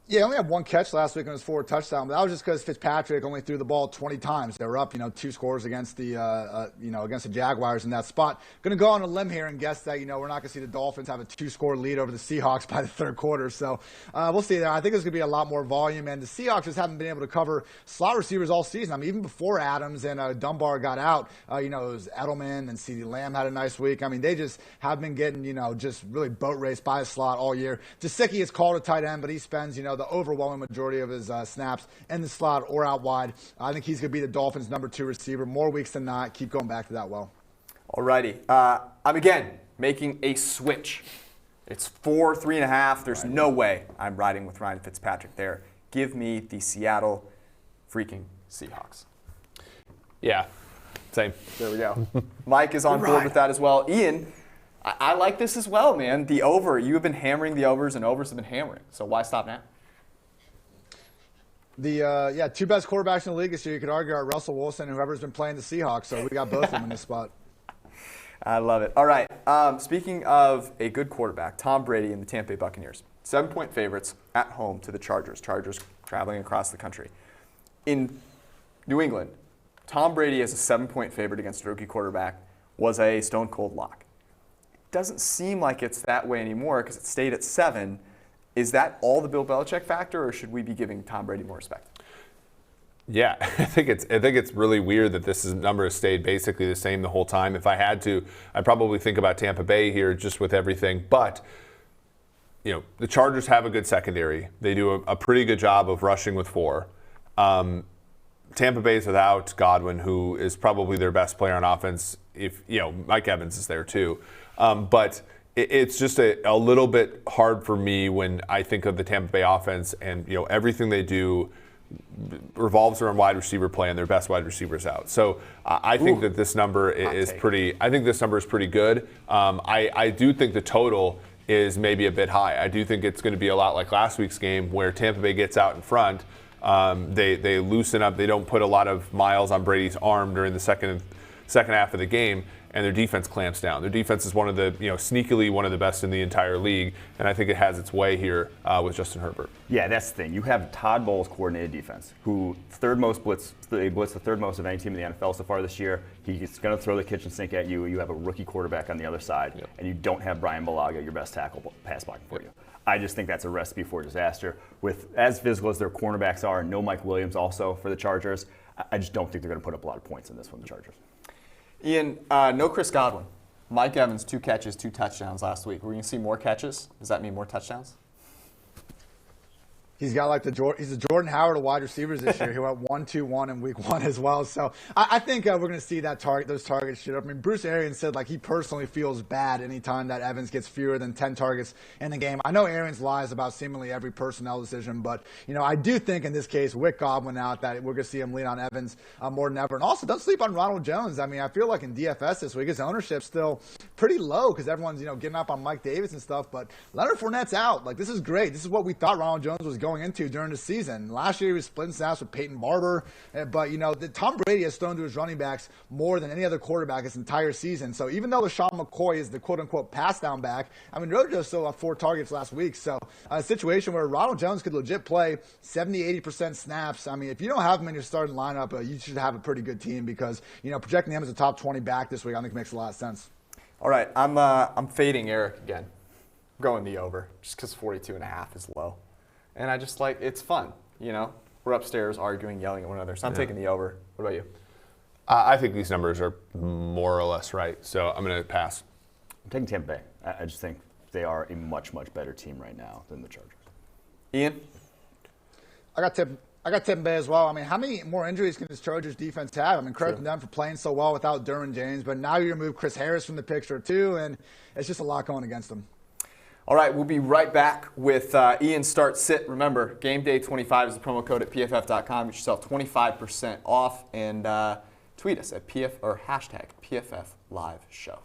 Yeah, he only had 1 catch last week on his 4 touchdown, but that was just because Fitzpatrick only threw the ball 20 times. They were up, 2 scores against the, against the Jaguars in that spot. Going to go on a limb here and guess that, we're not going to see the Dolphins have a 2-score lead over the Seahawks by the 3rd quarter. So we'll see there. I think there's going to be a lot more volume, and the Seahawks just haven't been able to cover slot receivers all season. I mean, even before Adams and Dunbar got out, it was Edelman and CeeDee Lamb had a nice week. I mean, they just have been getting, just really boat raced by the slot all year. Gesicki is called a tight end, but he spends, the overwhelming majority of his snaps in the slot or out wide. I think he's going to be the Dolphins' number 2 receiver more weeks than not. Keep going back to that well. Alrighty. I'm again making a switch. It's 4, 3.5. There's no way I'm riding with Ryan Fitzpatrick there. Give me the Seattle freaking Seahawks. Yeah, same. There we go. Mike is on board with that as well. Ian, I like this as well, man. The over. You have been hammering the overs, and overs have been hammering. So why stop now? The two best quarterbacks in the league this year, you could argue, are Russell Wilson and whoever's been playing the Seahawks. So we got both of them in this spot. I love it. All right. Speaking of a good quarterback, Tom Brady and the Tampa Bay Buccaneers. 7-point favorites at home to the Chargers. Chargers traveling across the country. In New England, Tom Brady as a 7-point favorite against a rookie quarterback was a stone-cold lock. It doesn't seem like it's that way anymore because it stayed at 7. Is that all the Bill Belichick factor, or should we be giving Tom Brady more respect? Yeah, I think it's really weird that this number has stayed basically the same the whole time. If I had to, I'd probably think about Tampa Bay here just with everything. But the Chargers have a good secondary. They do a pretty good job of rushing with 4. Tampa Bay's without Godwin, who is probably their best player on offense. If Mike Evans is there too, but it's just a little bit hard for me when I think of the Tampa Bay offense and everything they do revolves around wide receiver play and their best wide receivers out. So I think that this number is pretty. I think this number is pretty good. I do think the total is maybe a bit high. I do think it's going to be a lot like last week's game where Tampa Bay gets out in front. They loosen up. They don't put a lot of miles on Brady's arm during the second half of the game, and their defense clamps down. Their defense is one of the sneakily one of the best in the entire league, and I think it has its way here with Justin Herbert. Yeah, that's the thing. You have Todd Bowles' coordinated defense, who third most blitz. They blitz the third most of any team in the NFL so far this year. He's going to throw the kitchen sink at you. You have a rookie quarterback on the other side, and you don't have Brian Bulaga, your best tackle, pass blocking for you. I just think that's a recipe for disaster. With as physical as their cornerbacks are, and no Mike Williams also for the Chargers, I just don't think they're going to put up a lot of points in this one, the Chargers. Ian, no Chris Godwin. Mike Evans, 2 catches, 2 touchdowns last week. We're going to see more catches. Does that mean more touchdowns? He's got he's the Jordan Howard of wide receivers this year. He went 1-2-1 in week 1 as well. So I think we're going to see those targets shoot up. I mean, Bruce Arians said he personally feels bad anytime that Evans gets fewer than 10 targets in the game. I know Arians lies about seemingly every personnel decision, but I do think in this case with Godwin out that we're going to see him lean on Evans more than ever. And also, don't sleep on Ronald Jones. I mean, I feel like in DFS this week his ownership's still pretty low because everyone's getting up on Mike Davis and stuff. But Leonard Fournette's out. This is great. This is what we thought Ronald Jones was going into during the season. Last year he was splitting snaps with Peyton Barber, but Tom Brady has thrown to his running backs more than any other quarterback this entire season. So even though LaShawn McCoy is the quote-unquote pass down back, I mean Rojo still had 4 targets last week. So a situation where Ronald Jones could legit play 70-80% snaps. I mean, if you don't have him in your starting lineup, you should have a pretty good team because projecting him as a top 20 back this week I think makes a lot of sense. All right, I'm fading Eric again. I'm going the over just because 42.5 is low. And I just it's fun, We're upstairs arguing, yelling at one another. So I'm taking the over. What about you? I think these numbers are more or less right, so I'm going to pass. I'm taking Tampa Bay. I just think they are a much, much better team right now than the Chargers. Ian? I got Tampa Bay as well. I mean, how many more injuries can this Chargers defense have? I mean, credit them for playing so well without Derwin James, but now you remove Chris Harris from the picture too, and it's just a lot going against them. All right, we'll be right back with Ian Start Sit. Remember, Game Day 25 is the promo code at PFF.com. Get yourself 25% off and tweet us at hashtag PFF Live Show.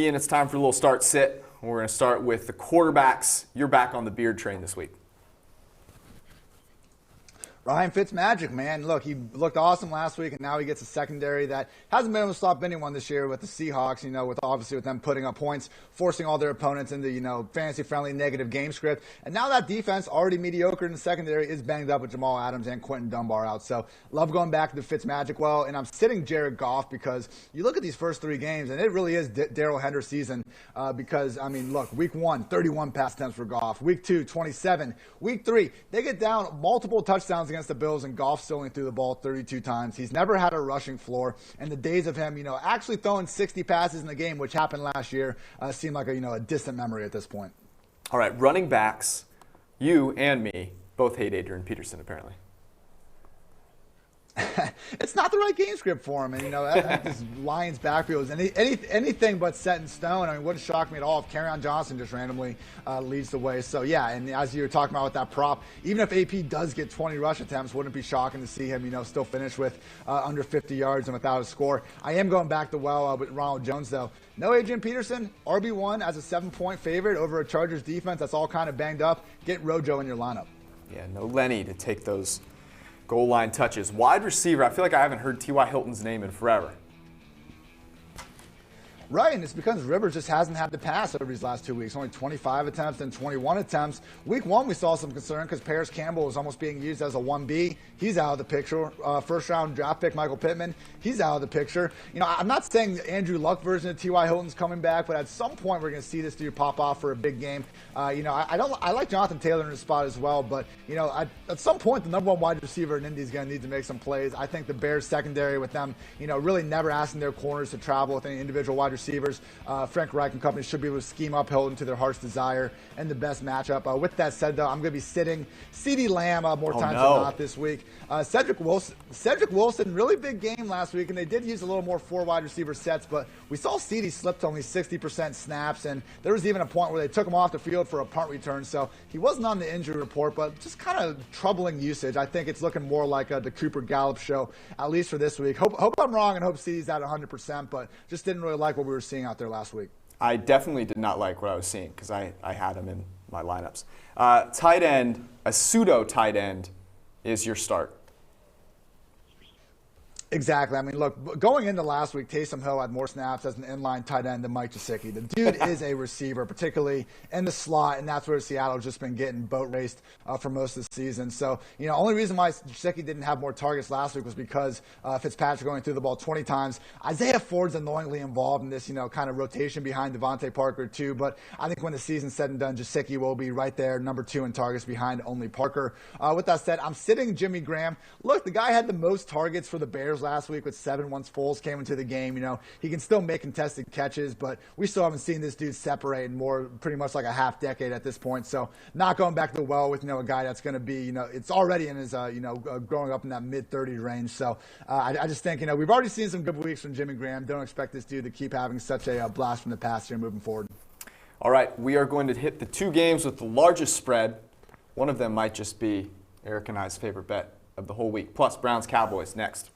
Ian, it's time for a little start sit. We're going to start with the quarterbacks. You're back on the beard train this week. Ryan Fitzmagic, man. Look, he looked awesome last week, and now he gets a secondary that hasn't been able to stop anyone this year with the Seahawks, with them putting up points, forcing all their opponents into, fantasy-friendly negative game script. And now that defense, already mediocre in the secondary, is banged up with Jamal Adams and Quentin Dunbar out. So love going back to the Fitzmagic well, and I'm sitting Jared Goff because you look at these first 3 games, and it really is Darrell Henderson season because, look, week 1, 31 pass attempts for Goff. Week 2, 27. Week 3, they get down multiple touchdowns against the Bills, and Goff still only threw the ball 32 times. He's never had a rushing floor, and the days of him, actually throwing 60 passes in the game, which happened last year, seem like a distant memory at this point. All right, running backs. You and me both hate Adrian Peterson, apparently. It's not the right game script for him, and this Lions backfield is anything but set in stone. It wouldn't shock me at all if Kerryon Johnson just randomly leads the way. So yeah, and as you were talking about with that prop, even if AP does get 20 rush attempts, wouldn't it be shocking to see him, still finish with under 50 yards and without a score? I am going back to with Ronald Jones though. No Adrian Peterson, RB1 as a 7-point favorite over a Chargers defense that's all kind of banged up. Get Rojo in your lineup. Yeah, no Lenny to take those goal line touches. Wide receiver, I feel like I haven't heard T.Y. Hilton's name in forever. Right, and it's because Rivers just hasn't had the pass over these last 2 weeks. Only 25 attempts and 21 attempts. Week 1, we saw some concern because Paris Campbell was almost being used as a 1B. He's out of the picture. First-round draft pick Michael Pittman, he's out of the picture. I'm not saying the Andrew Luck version of T.Y. Hilton's coming back, but at some point we're going to see this dude pop off for a big game. I like Jonathan Taylor in his spot as well, but at some point the number 1 wide receiver in Indy is going to need to make some plays. I think the Bears secondary with them, really never asking their corners to travel with any individual wide receivers. Frank Reich and company should be able to scheme up Hilton to their heart's desire and the best matchup. With that said, though, I'm going to be sitting CeeDee Lamb more times than not this week. Cedric Wilson, really big game last week, and they did use a little more 4 wide receiver sets, but we saw CeeDee slip to only 60% snaps, and there was even a point where they took him off the field for a punt return, so he wasn't on the injury report, but just kind of troubling usage. I think it's looking more like the Cooper Gallup show, at least for this week. Hope I'm wrong and hope CeeDee's at 100%, but just didn't really like what we were seeing out there last week. I definitely did not like what I was seeing because I had him in my lineups. Tight end, a pseudo tight end is your start. Exactly. Look, going into last week, Taysom Hill had more snaps as an inline tight end than Mike Gesicki. The dude is a receiver, particularly in the slot, and that's where Seattle has just been getting boat raced for most of the season. So, only reason why Gesicki didn't have more targets last week was because Fitzpatrick going through the ball 20 times. Isaiah Ford's annoyingly involved in this, kind of rotation behind Devontae Parker too. But I think when the season's said and done, Gesicki will be right there, number 2 in targets behind only Parker. With that said, I'm sitting Jimmy Graham. Look, the guy had the most targets for the Bears last week with 7 once Foles came into the game. He can still make contested catches, but we still haven't seen this dude separate in pretty much like a half decade at this point. So not going back to the well with, a guy that's going to be, it's already in his, growing up in that mid-30s range. So I just think, we've already seen some good weeks from Jimmy Graham. Don't expect this dude to keep having such a blast from the past here moving forward. All right, we are going to hit the 2 games with the largest spread. One of them might just be Eric and I's favorite bet of the whole week. Plus, Browns-Cowboys next.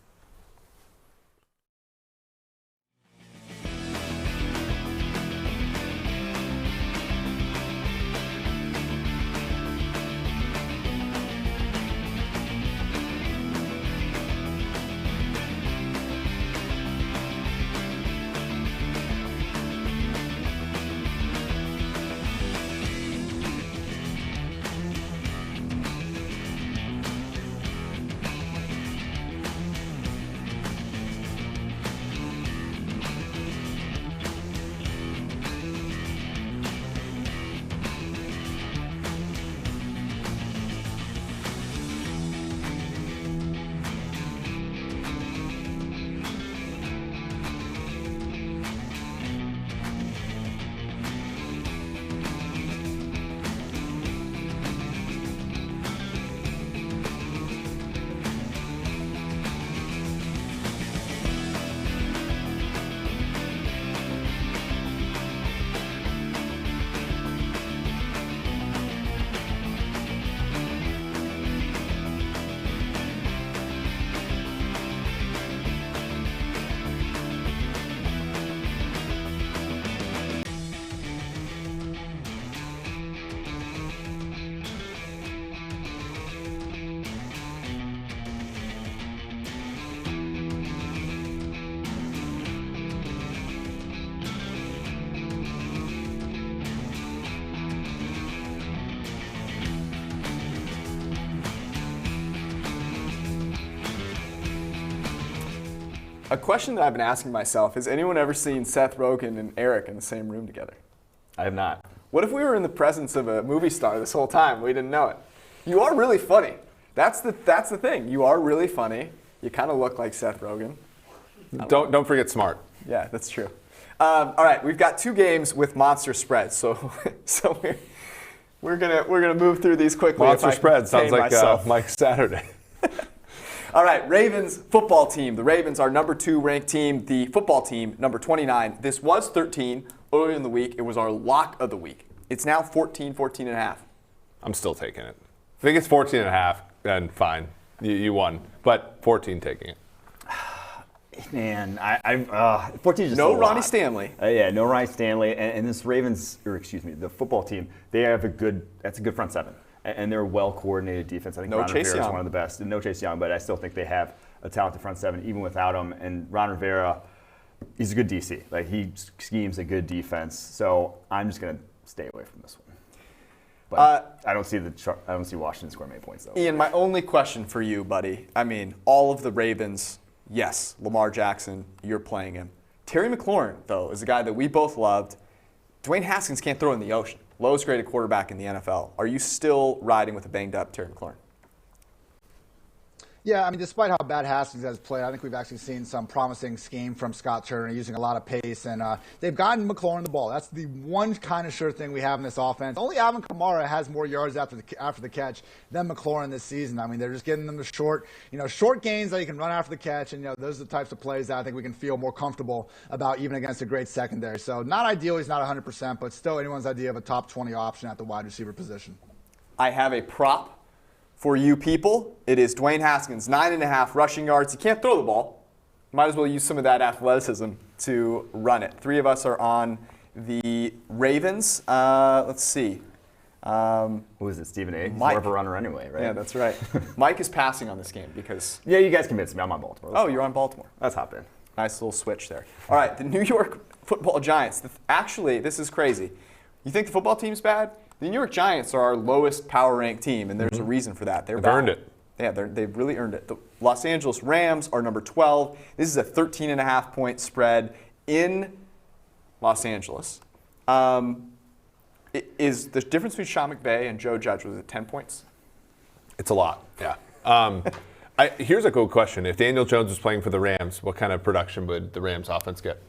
A question that I've been asking myself, has anyone ever seen Seth Rogen and Eric in the same room together? I have not. What if we were in the presence of a movie star this whole time? We didn't know it. You are really funny. That's the thing. You are really funny. You kind of look like Seth Rogen. Don't forget smart. Yeah, that's true. All right, we've got 2 games with monster spreads, so we're gonna move through these quickly. Monster spread sounds like Mike Saturday. All right, Ravens football team. The Ravens are number 2 ranked team. The football team, number 29. This was 13 earlier in the week. It was our lock of the week. It's now 14 and a half. I'm still taking it. I think it's 14 and a half, then fine. You won. But 14 taking it. Man, 14 is just No a Ronnie lot. Stanley. Yeah, no Ronnie Stanley. And this Ravens, the football team, that's a good front seven. And they're a well-coordinated defense. I think No Ron Chase Rivera is Young. one of the best. And no Chase Young, but I still think they have a talented front seven, even without him. And Ron Rivera, he's a good DC. Like, he schemes a good defense. So I'm just going to stay away from this one. But I don't see Washington scoring many points, though. Ian, my only question for you, buddy. I mean, all of the Ravens, yes, Lamar Jackson, you're playing him. Terry McLaurin, though, is a guy that we both loved. Dwayne Haskins can't throw in the ocean. Lowest graded quarterback in the NFL. Are you still riding with a banged-up Terry McLaurin? Yeah, I mean, despite how bad Haskins has played, I think we've actually seen some promising scheme from Scott Turner using a lot of pace, and they've gotten McLaurin the ball. That's the one kind of sure thing we have in this offense. Only Alvin Kamara has more yards after the catch than McLaurin this season. I mean, they're just getting them to short gains that you can run after the catch, and those are the types of plays that I think we can feel more comfortable about even against a great secondary. So not ideal, he's not 100%, but still anyone's idea of a top 20 option at the wide receiver position. I have a prop for you people. It is Dwayne Haskins, 9.5 rushing yards. He can't throw the ball. Might as well use some of that athleticism to run it. 3 of us are on the Ravens. Let's see. Who is it, Stephen A? He's Mike. more of a runner anyway, right? Yeah, that's right. Mike is passing on this game because... Yeah, you guys convinced me. I'm on Baltimore. Oh, you're on Baltimore. Let's hop in. Nice little switch there. All right, the New York Football Giants. Actually, this is crazy. You think the football team's bad? The New York Giants are our lowest power ranked team, and there's a reason for that. They've earned it. Yeah, they've really earned it. The Los Angeles Rams are number 12. This is a 13.5 point spread in Los Angeles. Is the difference between Sean McVay and Joe Judge, was it 10 points? It's a lot, yeah. Here's a good question. If Daniel Jones was playing for the Rams, what kind of production would the Rams offense get?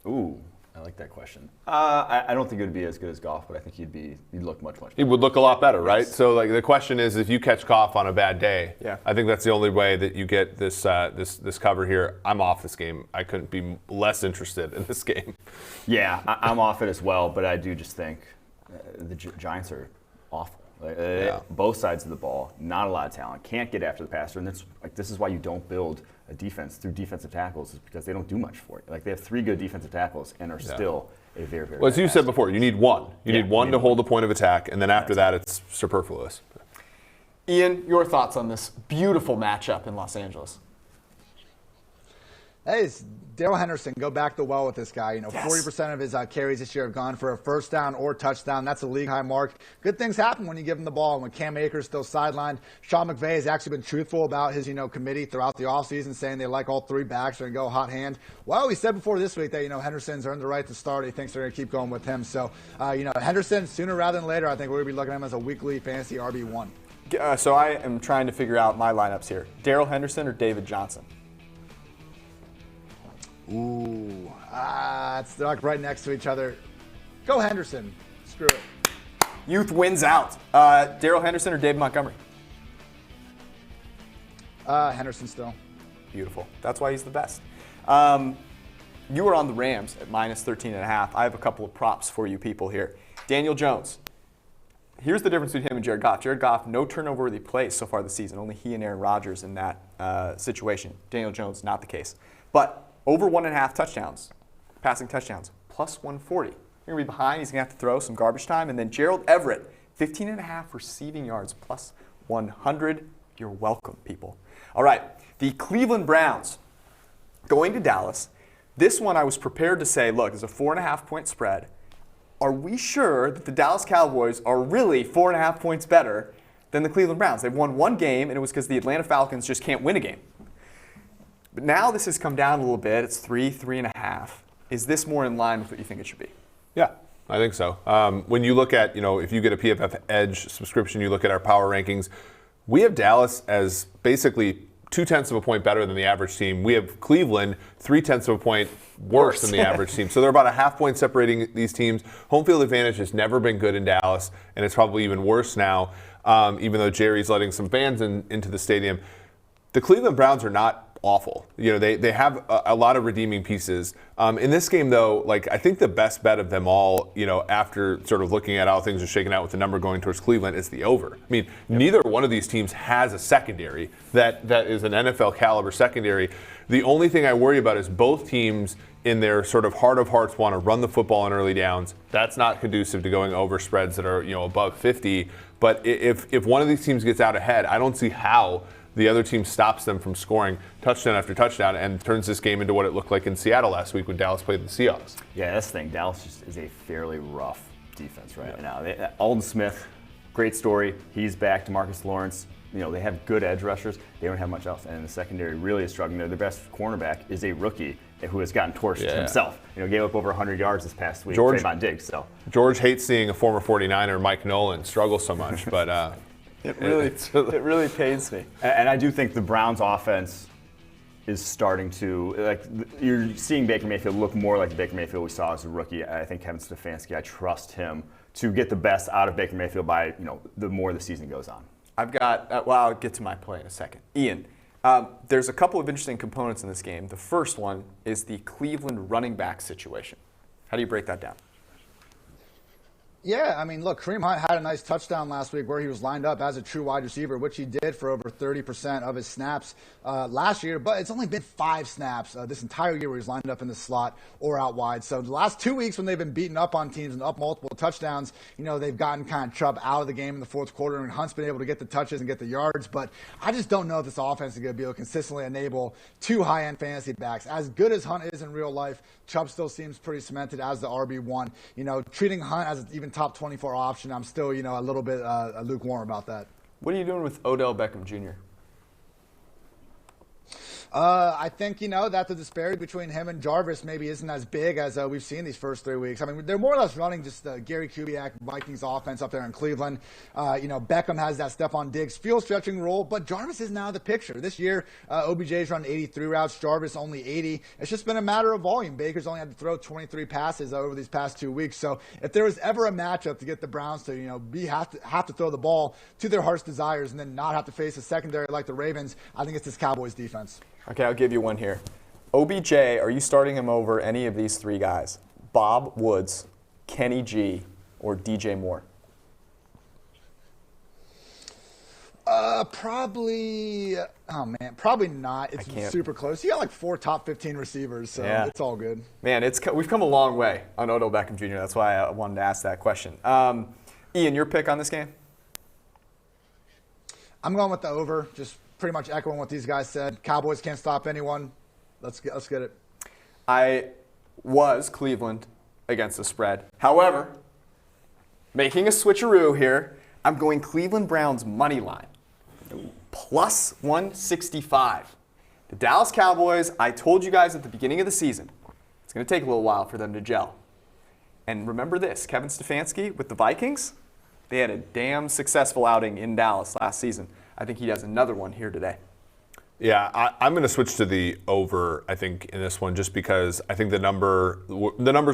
Ooh, I like that question. I don't think it would be as good as Goff, but I think he'd look much better. He would look a lot better, right? So, like, the question is, if you catch Goff on a bad day, Yeah. I think that's the only way that you get this this cover here. I'm off this game. I couldn't be less interested in this game. Yeah, I'm off it as well, but I do just think the Giants are awful. Both sides of the ball, not a lot of talent, can't get after the passer, and this is why you don't build a defense through defensive tackles, is because they don't do much for you. Like, they have 3 good defensive tackles and are still a very, very Well, as bad you said passer. before, you need one. You need one to hold the point of attack, and then after that, it's superfluous. Ian, your thoughts on this beautiful matchup in Los Angeles? Hey, it's Darrell Henderson. Go back the well with this guy. Yes. 40% of his carries this year have gone for a first down or touchdown. That's a league high mark. Good things happen when you give him the ball. And when Cam Akers still sidelined, Sean McVay has actually been truthful about his committee throughout the offseason, saying they like all 3 backs. They're going to go hot hand. Well, he said before this week that Henderson's earned the right to start. He thinks they're going to keep going with him. So Henderson, sooner rather than later, I think we're going to be looking at him as a weekly fantasy RB1. So I am trying to figure out my lineups here. Darrell Henderson or David Johnson? Ooh, it's like right next to each other. Go Henderson. Screw it. Youth wins out. Darrell Henderson or David Montgomery? Henderson still. Beautiful. That's why he's the best. You were on the Rams at minus 13.5. I have a couple of props for you people here. Daniel Jones. Here's the difference between him and Jared Goff. Jared Goff, no turnover-worthy plays so far this season. Only he and Aaron Rodgers in that situation. Daniel Jones, not the case. But over 1.5 touchdowns, passing touchdowns, plus 140. You're going to be behind. He's going to have to throw some garbage time. And then Gerald Everett, 15.5 receiving yards, plus 100. You're welcome, people. All right, the Cleveland Browns going to Dallas. This one I was prepared to say, look, it's a 4.5 point spread. Are we sure that the Dallas Cowboys are really 4.5 points better than the Cleveland Browns? They've won 1 game, and it was because the Atlanta Falcons just can't win a game. But now this has come down a little bit. It's 3.5. Is this more in line with what you think it should be? Yeah, I think so. When you look at, if you get a PFF Edge subscription, you look at our power rankings, we have Dallas as basically 0.2 of a point better than the average team. We have Cleveland 0.3 of a point worse than the average team. So they're about a half point separating these teams. Home field advantage has never been good in Dallas, and it's probably even worse now, even though Jerry's letting some fans into the stadium. The Cleveland Browns are not awful. They have a lot of redeeming pieces. In this game, though, I think the best bet of them all, after sort of looking at how things are shaking out with the number going towards Cleveland, is the over. I mean, neither one of these teams has a secondary that is an NFL caliber secondary. The only thing I worry about is both teams in their sort of heart of hearts want to run the football on early downs. That's not conducive to going over spreads that are, above 50. But if one of these teams gets out ahead, I don't see how the other team stops them from scoring touchdown after touchdown and turns this game into what it looked like in Seattle last week when Dallas played the Seahawks. Yeah, that's the thing. Dallas just is a fairly rough defense right now. Alden Smith, great story. He's back. DeMarcus Lawrence. They have good edge rushers. They don't have much else. And the secondary really is struggling. Their best cornerback is a rookie who has gotten torched himself. Gave up over 100 yards this past week. Trayvon Diggs. So George hates seeing a former 49er, Mike Nolan, struggle so much, but it really pains me. And I do think the Browns offense is starting to, you're seeing Baker Mayfield look more like the Baker Mayfield we saw as a rookie. I think Kevin Stefanski, I trust him to get the best out of Baker Mayfield by, the more the season goes on. I've got, I'll get to my play in a second. Ian, there's a couple of interesting components in this game. The first one is the Cleveland running back situation. How do you break that down? Yeah, I mean, look, Kareem Hunt had a nice touchdown last week where he was lined up as a true wide receiver, which he did for over 30% of his snaps last year. But it's only been 5 snaps this entire year where he's lined up in the slot or out wide. So the last 2 weeks when they've been beaten up on teams and up multiple touchdowns, they've gotten kind of Chubb out of the game in the fourth quarter, and Hunt's been able to get the touches and get the yards. But I just don't know if this offense is going to be able to consistently enable 2 high-end fantasy backs. As good as Hunt is in real life, Chubb still seems pretty cemented as the RB1. Treating Hunt as an even top 24 option, I'm still, a little bit lukewarm about that. What are you doing with Odell Beckham Jr.? I think, that the disparity between him and Jarvis maybe isn't as big as we've seen these first 3 weeks. I mean, they're more or less running just the Gary Kubiak Vikings offense up there in Cleveland. Beckham has that Stephon Diggs field stretching role, but Jarvis is now the picture. This year, OBJ's run 83 routes, Jarvis only 80. It's just been a matter of volume. Baker's only had to throw 23 passes over these past 2 weeks. So if there was ever a matchup to get the Browns to, have to throw the ball to their heart's desires and then not have to face a secondary like the Ravens, I think it's this Cowboys defense. Okay, I'll give you one here. OBJ, are you starting him over any of these 3 guys? Bob Woods, Kenny G, or DJ Moore? Probably not. It's super close. You got 4 top 15 receivers, so It's all good. Man, we've come a long way on Odell Beckham Jr. That's why I wanted to ask that question. Ian, your pick on this game? I'm going with the over, just pretty much echoing what these guys said. Cowboys can't stop anyone. Let's get it. I was Cleveland against the spread. However, making a switcheroo here, I'm going Cleveland Browns money line. Plus 165. The Dallas Cowboys, I told you guys at the beginning of the season, it's going to take a little while for them to gel. And remember this, Kevin Stefanski with the Vikings, they had a damn successful outing in Dallas last season. I think he has another one here today. Yeah, I'm going to switch to the over, I think, in this one, just because I think the numbers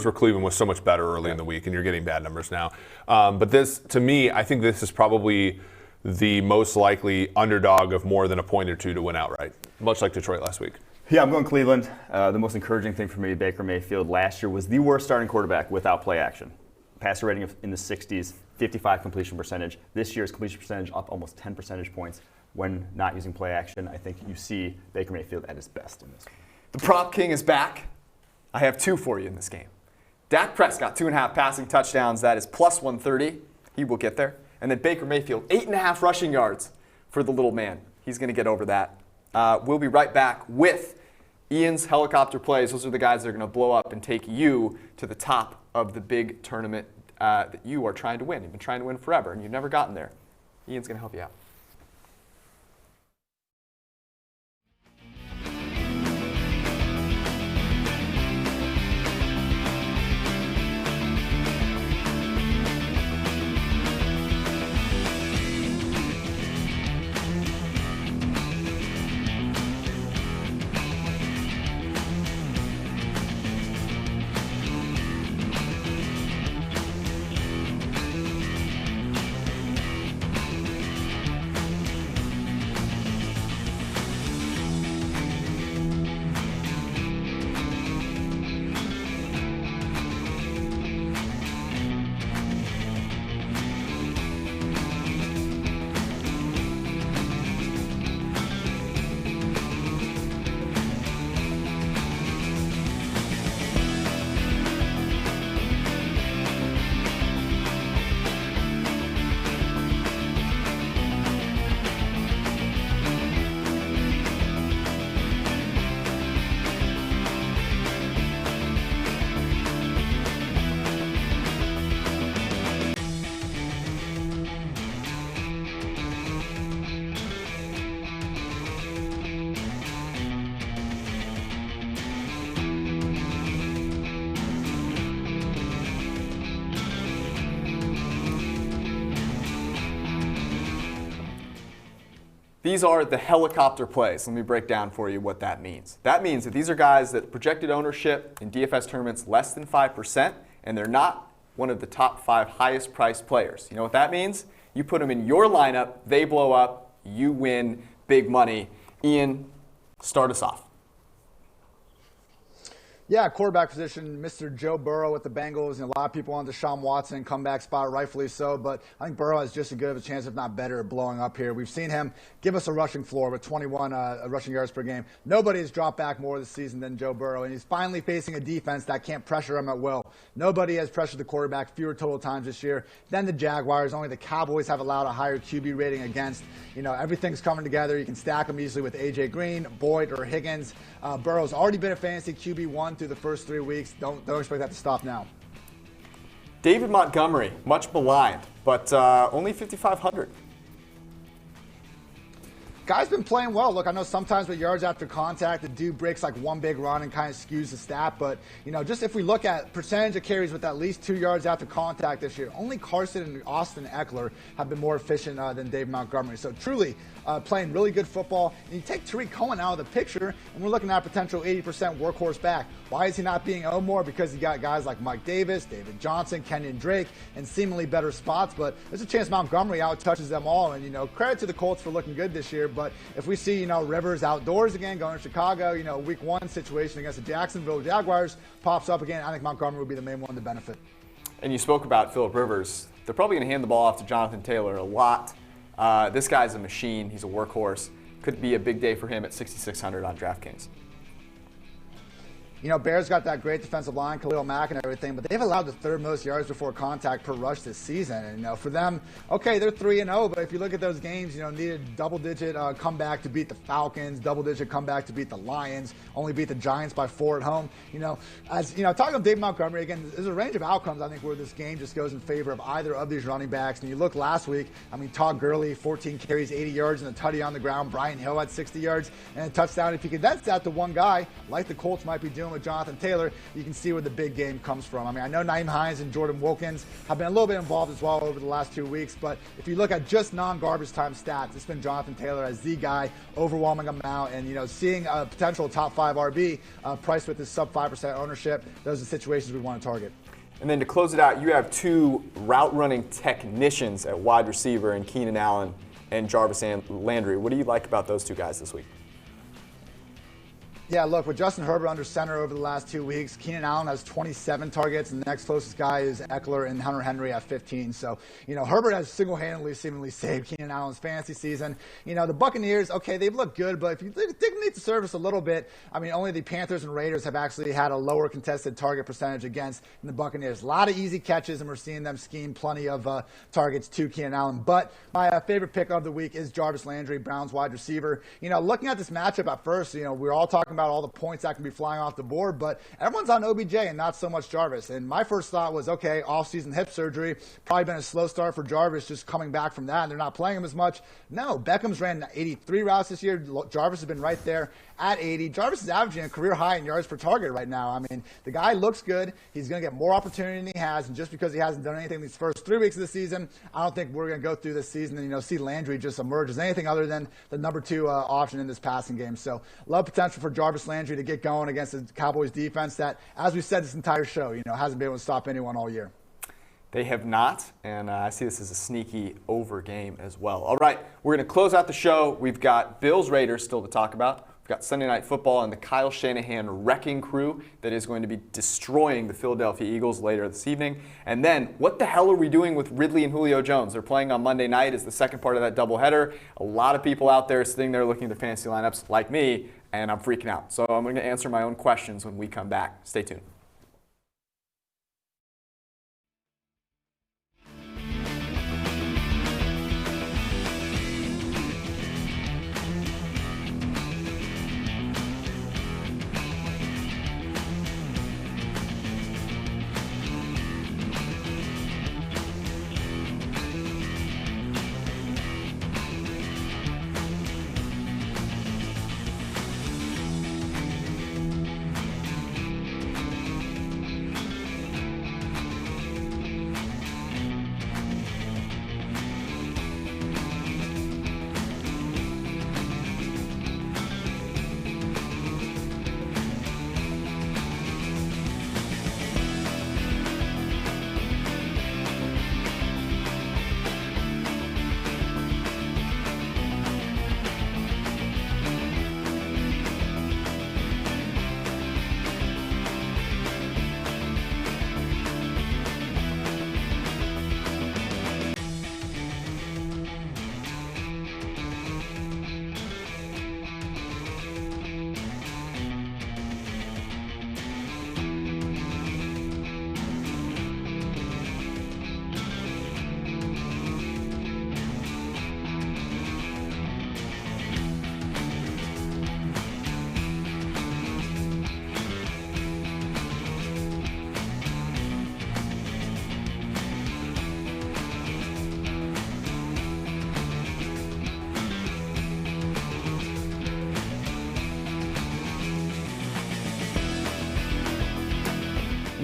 were Cleveland was so much better early in the week, and you're getting bad numbers now. But this, to me, I think this is probably the most likely underdog of more than a point or 2 to win outright, much like Detroit last week. Yeah, I'm going Cleveland. The most encouraging thing for me, Baker Mayfield last year was the worst starting quarterback without play action. Passer rating in the 60s, 55 completion percentage. This year's completion percentage up almost 10 percentage points when not using play action. I think you see Baker Mayfield at his best in this one. The prop king is back. I have 2 for you in this game. Dak Prescott, 2.5 passing touchdowns. That is plus 130. He will get there. And then Baker Mayfield, 8.5 rushing yards for the little man. He's going to get over that. We'll be right back with Ian's helicopter plays. Those are the guys that are going to blow up and take you to the top of the big tournament that you are trying to win. You've been trying to win forever, and you've never gotten there. Ian's going to help you out. These are the helicopter plays. Let me break down for you what that means. That means that these are guys that projected ownership in DFS tournaments less than 5%, and they're not one of the top 5 highest priced players. You know what that means? You put them in your lineup, they blow up, you win big money. Ian, start us off. Yeah, quarterback position, Mr. Joe Burrow with the Bengals. And a lot of people on Deshaun Watson comeback spot, rightfully so. But I think Burrow has just as good of a chance, if not better, at blowing up here. We've seen him give us a rushing floor with 21 rushing yards per game. Nobody has dropped back more this season than Joe Burrow, and he's finally facing a defense that can't pressure him at will. Nobody has pressured the quarterback fewer total times this year than the Jaguars. Only the Cowboys have allowed a higher QB rating against. You know, everything's coming together. You can stack them easily with A.J. Green, Boyd, or Higgins. Burrow's already been a fantasy QB1 through the first 3 weeks. Don't expect that to stop now. David Montgomery, much maligned, but only 5,500. Guy's been playing well. Look, I know sometimes with yards after contact, the dude breaks like one big run and kind of skews the stat. But, you know, just if we look at percentage of carries with at least 2 yards after contact this year, only Carson and Austin Eckler have been more efficient than Dave Montgomery. So truly playing really good football. And you take Tariq Cohen out of the picture, and we're looking at a potential 80% workhorse back. Why is he not being owned more? Because you got guys like Mike Davis, David Johnson, Kenyon Drake, and seemingly better spots. But there's a chance Montgomery out-touches them all. And, you know, credit to the Colts for looking good this year. But if we see, you know, Rivers outdoors again, going to Chicago, you know, week 1 situation against the Jacksonville Jaguars pops up again, I think Montgomery would be the main one to benefit. And you spoke about Phillip Rivers. They're probably going to hand the ball off to Jonathan Taylor a lot. This guy's a machine. He's a workhorse. Could be a big day for him at 6,600 on DraftKings. You know, Bears got that great defensive line, Khalil Mack and everything, but they've allowed the 3rd most yards before contact per rush this season. And, you know, for them, okay, they're 3-0, but if you look at those games, you know, needed double-digit comeback to beat the Falcons, double-digit comeback to beat the Lions, only beat the Giants by 4 at home. You know, as you know, talking about Dave Montgomery again, there's a range of outcomes, I think, where this game just goes in favor of either of these running backs. And you look last week, I mean, Todd Gurley, 14 carries, 80 yards, and a tutty on the ground. Brian Hill had 60 yards and a touchdown. If you condense that to one guy, like the Colts might be doing with Jonathan Taylor, you can see where the big game comes from. I mean, I know Naeem Hines and Jordan Wilkins have been a little bit involved as well over the last 2 weeks, but if you look at just non-garbage time stats, it's been Jonathan Taylor as the guy, overwhelming amount, and, you know, seeing a potential top 5 RB priced with his sub 5% ownership, those are the situations we want to target. And then to close it out, you have 2 route running technicians at wide receiver in Keenan Allen and Jarvis Landry. What do you like about those 2 guys this week? Yeah, look, with Justin Herbert under center over the last 2 weeks, Keenan Allen has 27 targets, and the next closest guy is Eckler and Hunter Henry at 15. So, you know, Herbert has single-handedly seemingly saved Keenan Allen's fantasy season. You know, the Buccaneers, okay, they've looked good, but if you dig beneath the surface a little bit, I mean, only the Panthers and Raiders have actually had a lower contested target percentage against the Buccaneers. A lot of easy catches, and we're seeing them scheme plenty of targets to Keenan Allen. But my favorite pick of the week is Jarvis Landry, Browns wide receiver. You know, looking at this matchup at first, you know, we're all talking about all the points that can be flying off the board, but everyone's on OBJ and not so much Jarvis. And my first thought was, okay, off-season hip surgery, probably been a slow start for Jarvis just coming back from that, and they're not playing him as much. No, Beckham's ran 83 routes this year. Jarvis has been right there at 80. Jarvis is averaging a career high in yards per target right now. I mean, the guy looks good. He's going to get more opportunity than he has, and just because he hasn't done anything these first 3 weeks of the season, I don't think we're going to go through this season and, you know, see Landry just emerge as anything other than the number 2 option in this passing game. So, love potential for Jarvis Landry to get going against the Cowboys defense that, as we said this entire show, you know, hasn't been able to stop anyone all year. They have not, and I see this as a sneaky over game as well. All right, we're going to close out the show. We've got Bills-Raiders still to talk about. We've got Sunday Night Football and the Kyle Shanahan wrecking crew that is going to be destroying the Philadelphia Eagles later this evening. And then, what the hell are we doing with Ridley and Julio Jones? They're playing on Monday night as the second part of that doubleheader. A lot of people out there sitting there looking at their fantasy lineups like me, and I'm freaking out. So I'm going to answer my own questions when we come back. Stay tuned.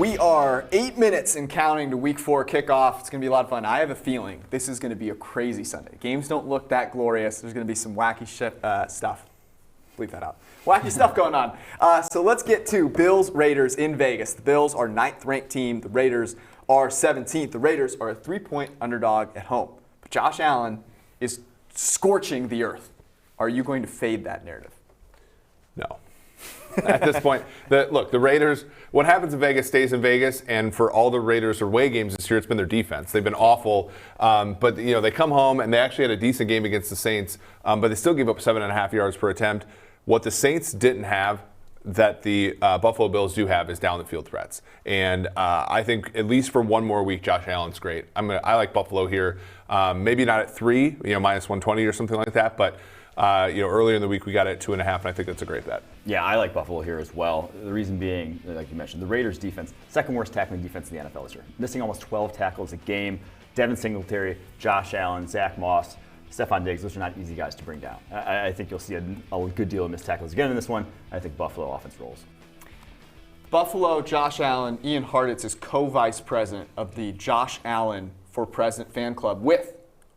We are 8 minutes and counting to Week 4 kickoff. It's going to be a lot of fun. I have a feeling this is going to be a crazy Sunday. Games don't look that glorious. There's going to be some wacky stuff. Bleep that out. Wacky stuff going on. So let's get to Bills-Raiders in Vegas. The Bills are 9th-ranked team. The Raiders are 17th. The Raiders are a 3-point underdog at home. But Josh Allen is scorching the earth. Are you going to fade that narrative? No. At this point, the Raiders, what happens in Vegas stays in Vegas, and for all the Raiders away games this year, it's been their defense. They've been awful, but they come home, and they actually had a decent game against the Saints, but they still gave up 7.5 yards per attempt. What the Saints didn't have that the Buffalo Bills do have is down the field threats. And I think at least for one more week, Josh Allen's great. I like Buffalo here. Maybe not at 3, minus 120 or something like that, but earlier in the week we got it at 2.5, and I think that's a great bet. Yeah, I like Buffalo here as well. The reason being, like you mentioned, the Raiders' defense, second worst tackling defense in the NFL this year, missing almost 12 tackles a game. Devin Singletary, Josh Allen, Zach Moss, Stephon Diggs, those are not easy guys to bring down. I think you'll see a good deal of missed tackles again in this one. I think Buffalo offense rolls. Buffalo, Josh Allen, Ian Hartitz is co-vice president of the Josh Allen for President fan club with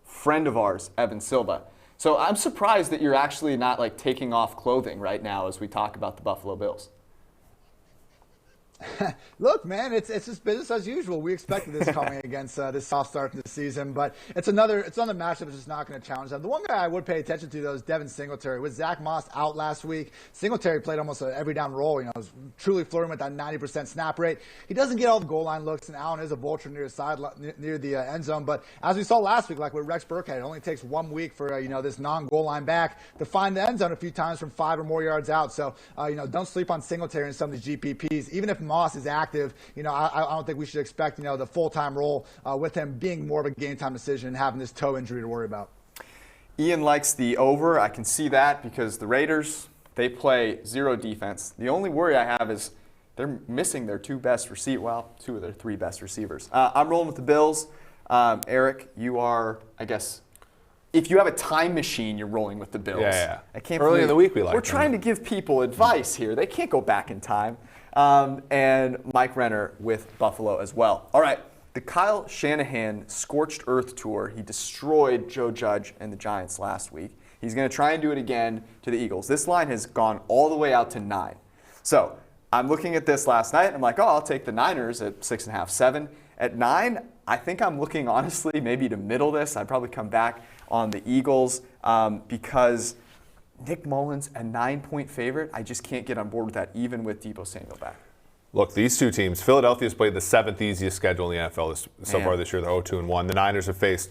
friend of ours, Evan Silva. So I'm surprised that you're actually not taking off clothing right now as we talk about the Buffalo Bills. Look, man, it's just business as usual. We expected this coming against this soft start to the season, but it's another matchup that's just not going to challenge them. The one guy I would pay attention to, though, is Devin Singletary. With Zach Moss out last week, Singletary played almost an every down role. Was truly flirting with that 90% snap rate. He doesn't get all the goal line looks, and Allen is a vulture near the end zone. But as we saw last week, like with Rex Burkhead, it only takes 1 week for this non-goal line back to find the end zone a few times from 5 or more yards out. So don't sleep on Singletary in some of these GPPs, even if Moss is active. I don't think we should expect the full-time role with him being more of a game-time decision and having this toe injury to worry about. Ian likes the over. I can see that because the Raiders, they play zero defense. The only worry I have is they're missing their 2 best receivers. Well, 2 of their 3 best receivers. I'm rolling with the Bills. Eric, you are, I guess, if you have a time machine, you're rolling with the Bills. Yeah. I can't Early in the week, we're trying to give people advice here. They can't go back in time. And Mike Renner with Buffalo as well. All right, the Kyle Shanahan Scorched Earth Tour. He destroyed Joe Judge and the Giants last week. He's going to try and do it again to the Eagles. This line has gone all the way out to 9. So I'm looking at this last night. I'm like, I'll take the Niners at 6.5, 7. At 9, I think I'm looking, honestly, maybe to middle this. I'd probably come back on the Eagles because Nick Mullins, a 9-point favorite, I just can't get on board with that, even with Deebo Samuel back. Look, these two teams, Philadelphia's played the 7th easiest schedule in the NFL so far this year. They're 0-2-1. The Niners have faced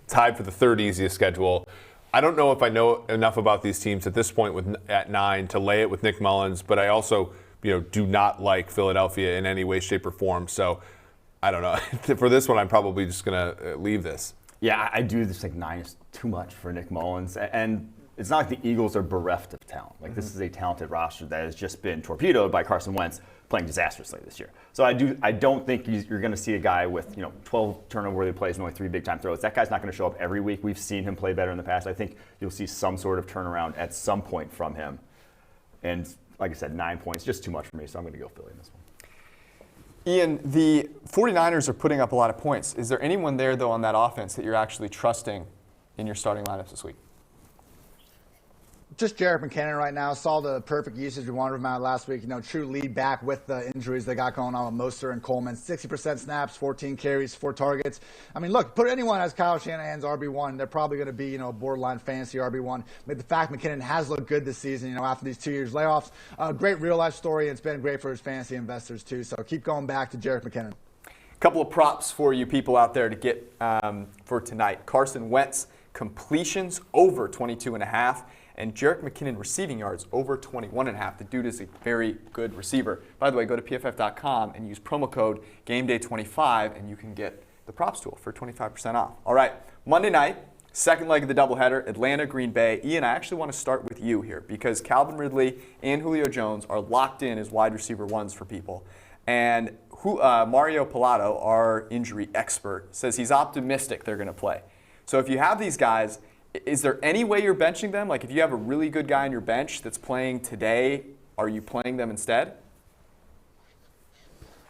tied for the 3rd easiest schedule. I don't know if I know enough about these teams at this point at 9 to lay it with Nick Mullins, but I also do not like Philadelphia in any way, shape, or form. So I don't know. For this one, I'm probably just going to leave this. Yeah, I do just think 9 is too much for Nick Mullins. And it's not like the Eagles are bereft of talent. This is a talented roster that has just been torpedoed by Carson Wentz playing disastrously this year. So I don't think you're going to see a guy with 12 turnover-worthy plays and only 3 big-time throws. That guy's not going to show up every week. We've seen him play better in the past. I think you'll see some sort of turnaround at some point from him. And like I said, 9 points, just too much for me, so I'm going to go Philly in this one. Ian, the 49ers are putting up a lot of points. Is there anyone there, though, on that offense that you're actually trusting in your starting lineups this week? Just Jerick McKinnon right now. Saw the perfect usage we wanted from out last week. True lead back with the injuries they got going on with Mostert and Coleman. 60% snaps, 14 carries, 4 targets. I mean, look, put anyone as Kyle Shanahan's RB1, they're probably going to be, borderline fantasy RB1. But the fact McKinnon has looked good this season, after these 2 years layoffs, great real life story. And it's been great for his fantasy investors too. So keep going back to Jerick McKinnon. A couple of props for you people out there to get for tonight. Carson Wentz completions over 22.5. And Jerick McKinnon receiving yards over 21.5. The dude is a very good receiver. By the way, go to PFF.com and use promo code GameDay25 and you can get the props tool for 25% off. All right, Monday night, second leg of the doubleheader, Atlanta, Green Bay. Ian, I actually want to start with you here because Calvin Ridley and Julio Jones are locked in as wide receiver 1s for people. And Mario Pilato, our injury expert, says he's optimistic they're going to play. So if you have these guys, is there any way you're benching them? Like if you have a really good guy on your bench that's playing today, are you playing them instead?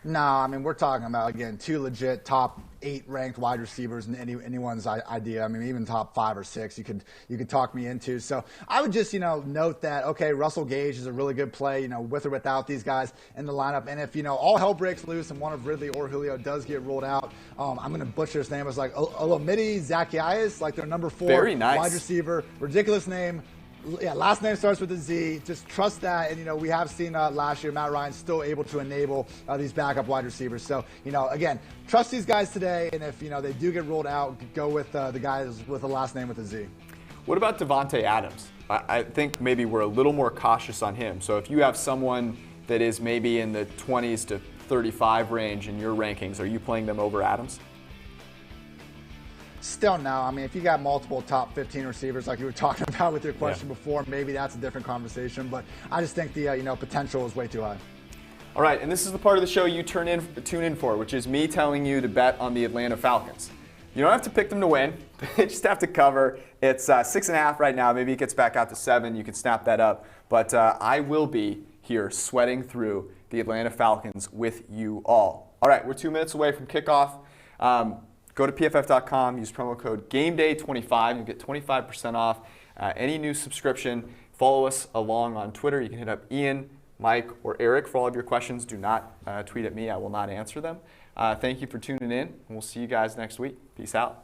No, I mean, we're talking about, again, 2 legit top 8 ranked wide receivers in anyone's idea. I mean, even top 5 or 6 you could talk me into. So I would just, note that, okay, Russell Gage is a really good play, with or without these guys in the lineup. And if, all hell breaks loose and one of Ridley or Julio does get ruled out, I'm going to butcher his name. It's like Olamide Zacchaeus, like their number 4 Very nice. wide receiver. Ridiculous name. Yeah, last name starts with a Z. Just trust that. And, we have seen last year Matt Ryan still able to enable these backup wide receivers. So, again, trust these guys today. And if, they do get ruled out, go with the guys with a last name with a Z. What about Devontae Adams? I think maybe we're a little more cautious on him. So if you have someone that is maybe in the 20s to 35 range in your rankings, are you playing them over Adams? Still no. I mean, if you got multiple top 15 receivers like you were talking about with your question before, maybe that's a different conversation. But I just think the potential is way too high. All right, and this is the part of the show you tune in for, which is me telling you to bet on the Atlanta Falcons. You don't have to pick them to win. They just have to cover. It's 6.5 right now. Maybe it gets back out to 7. You can snap that up. But I will be here sweating through the Atlanta Falcons with you all. All right, we're 2 minutes away from kickoff. Go to pff.com, use promo code GameDay25, you'll get 25% off any new subscription. Follow us along on Twitter. You can hit up Ian, Mike, or Eric for all of your questions. Do not tweet at me. I will not answer them. Thank you for tuning in, and we'll see you guys next week. Peace out.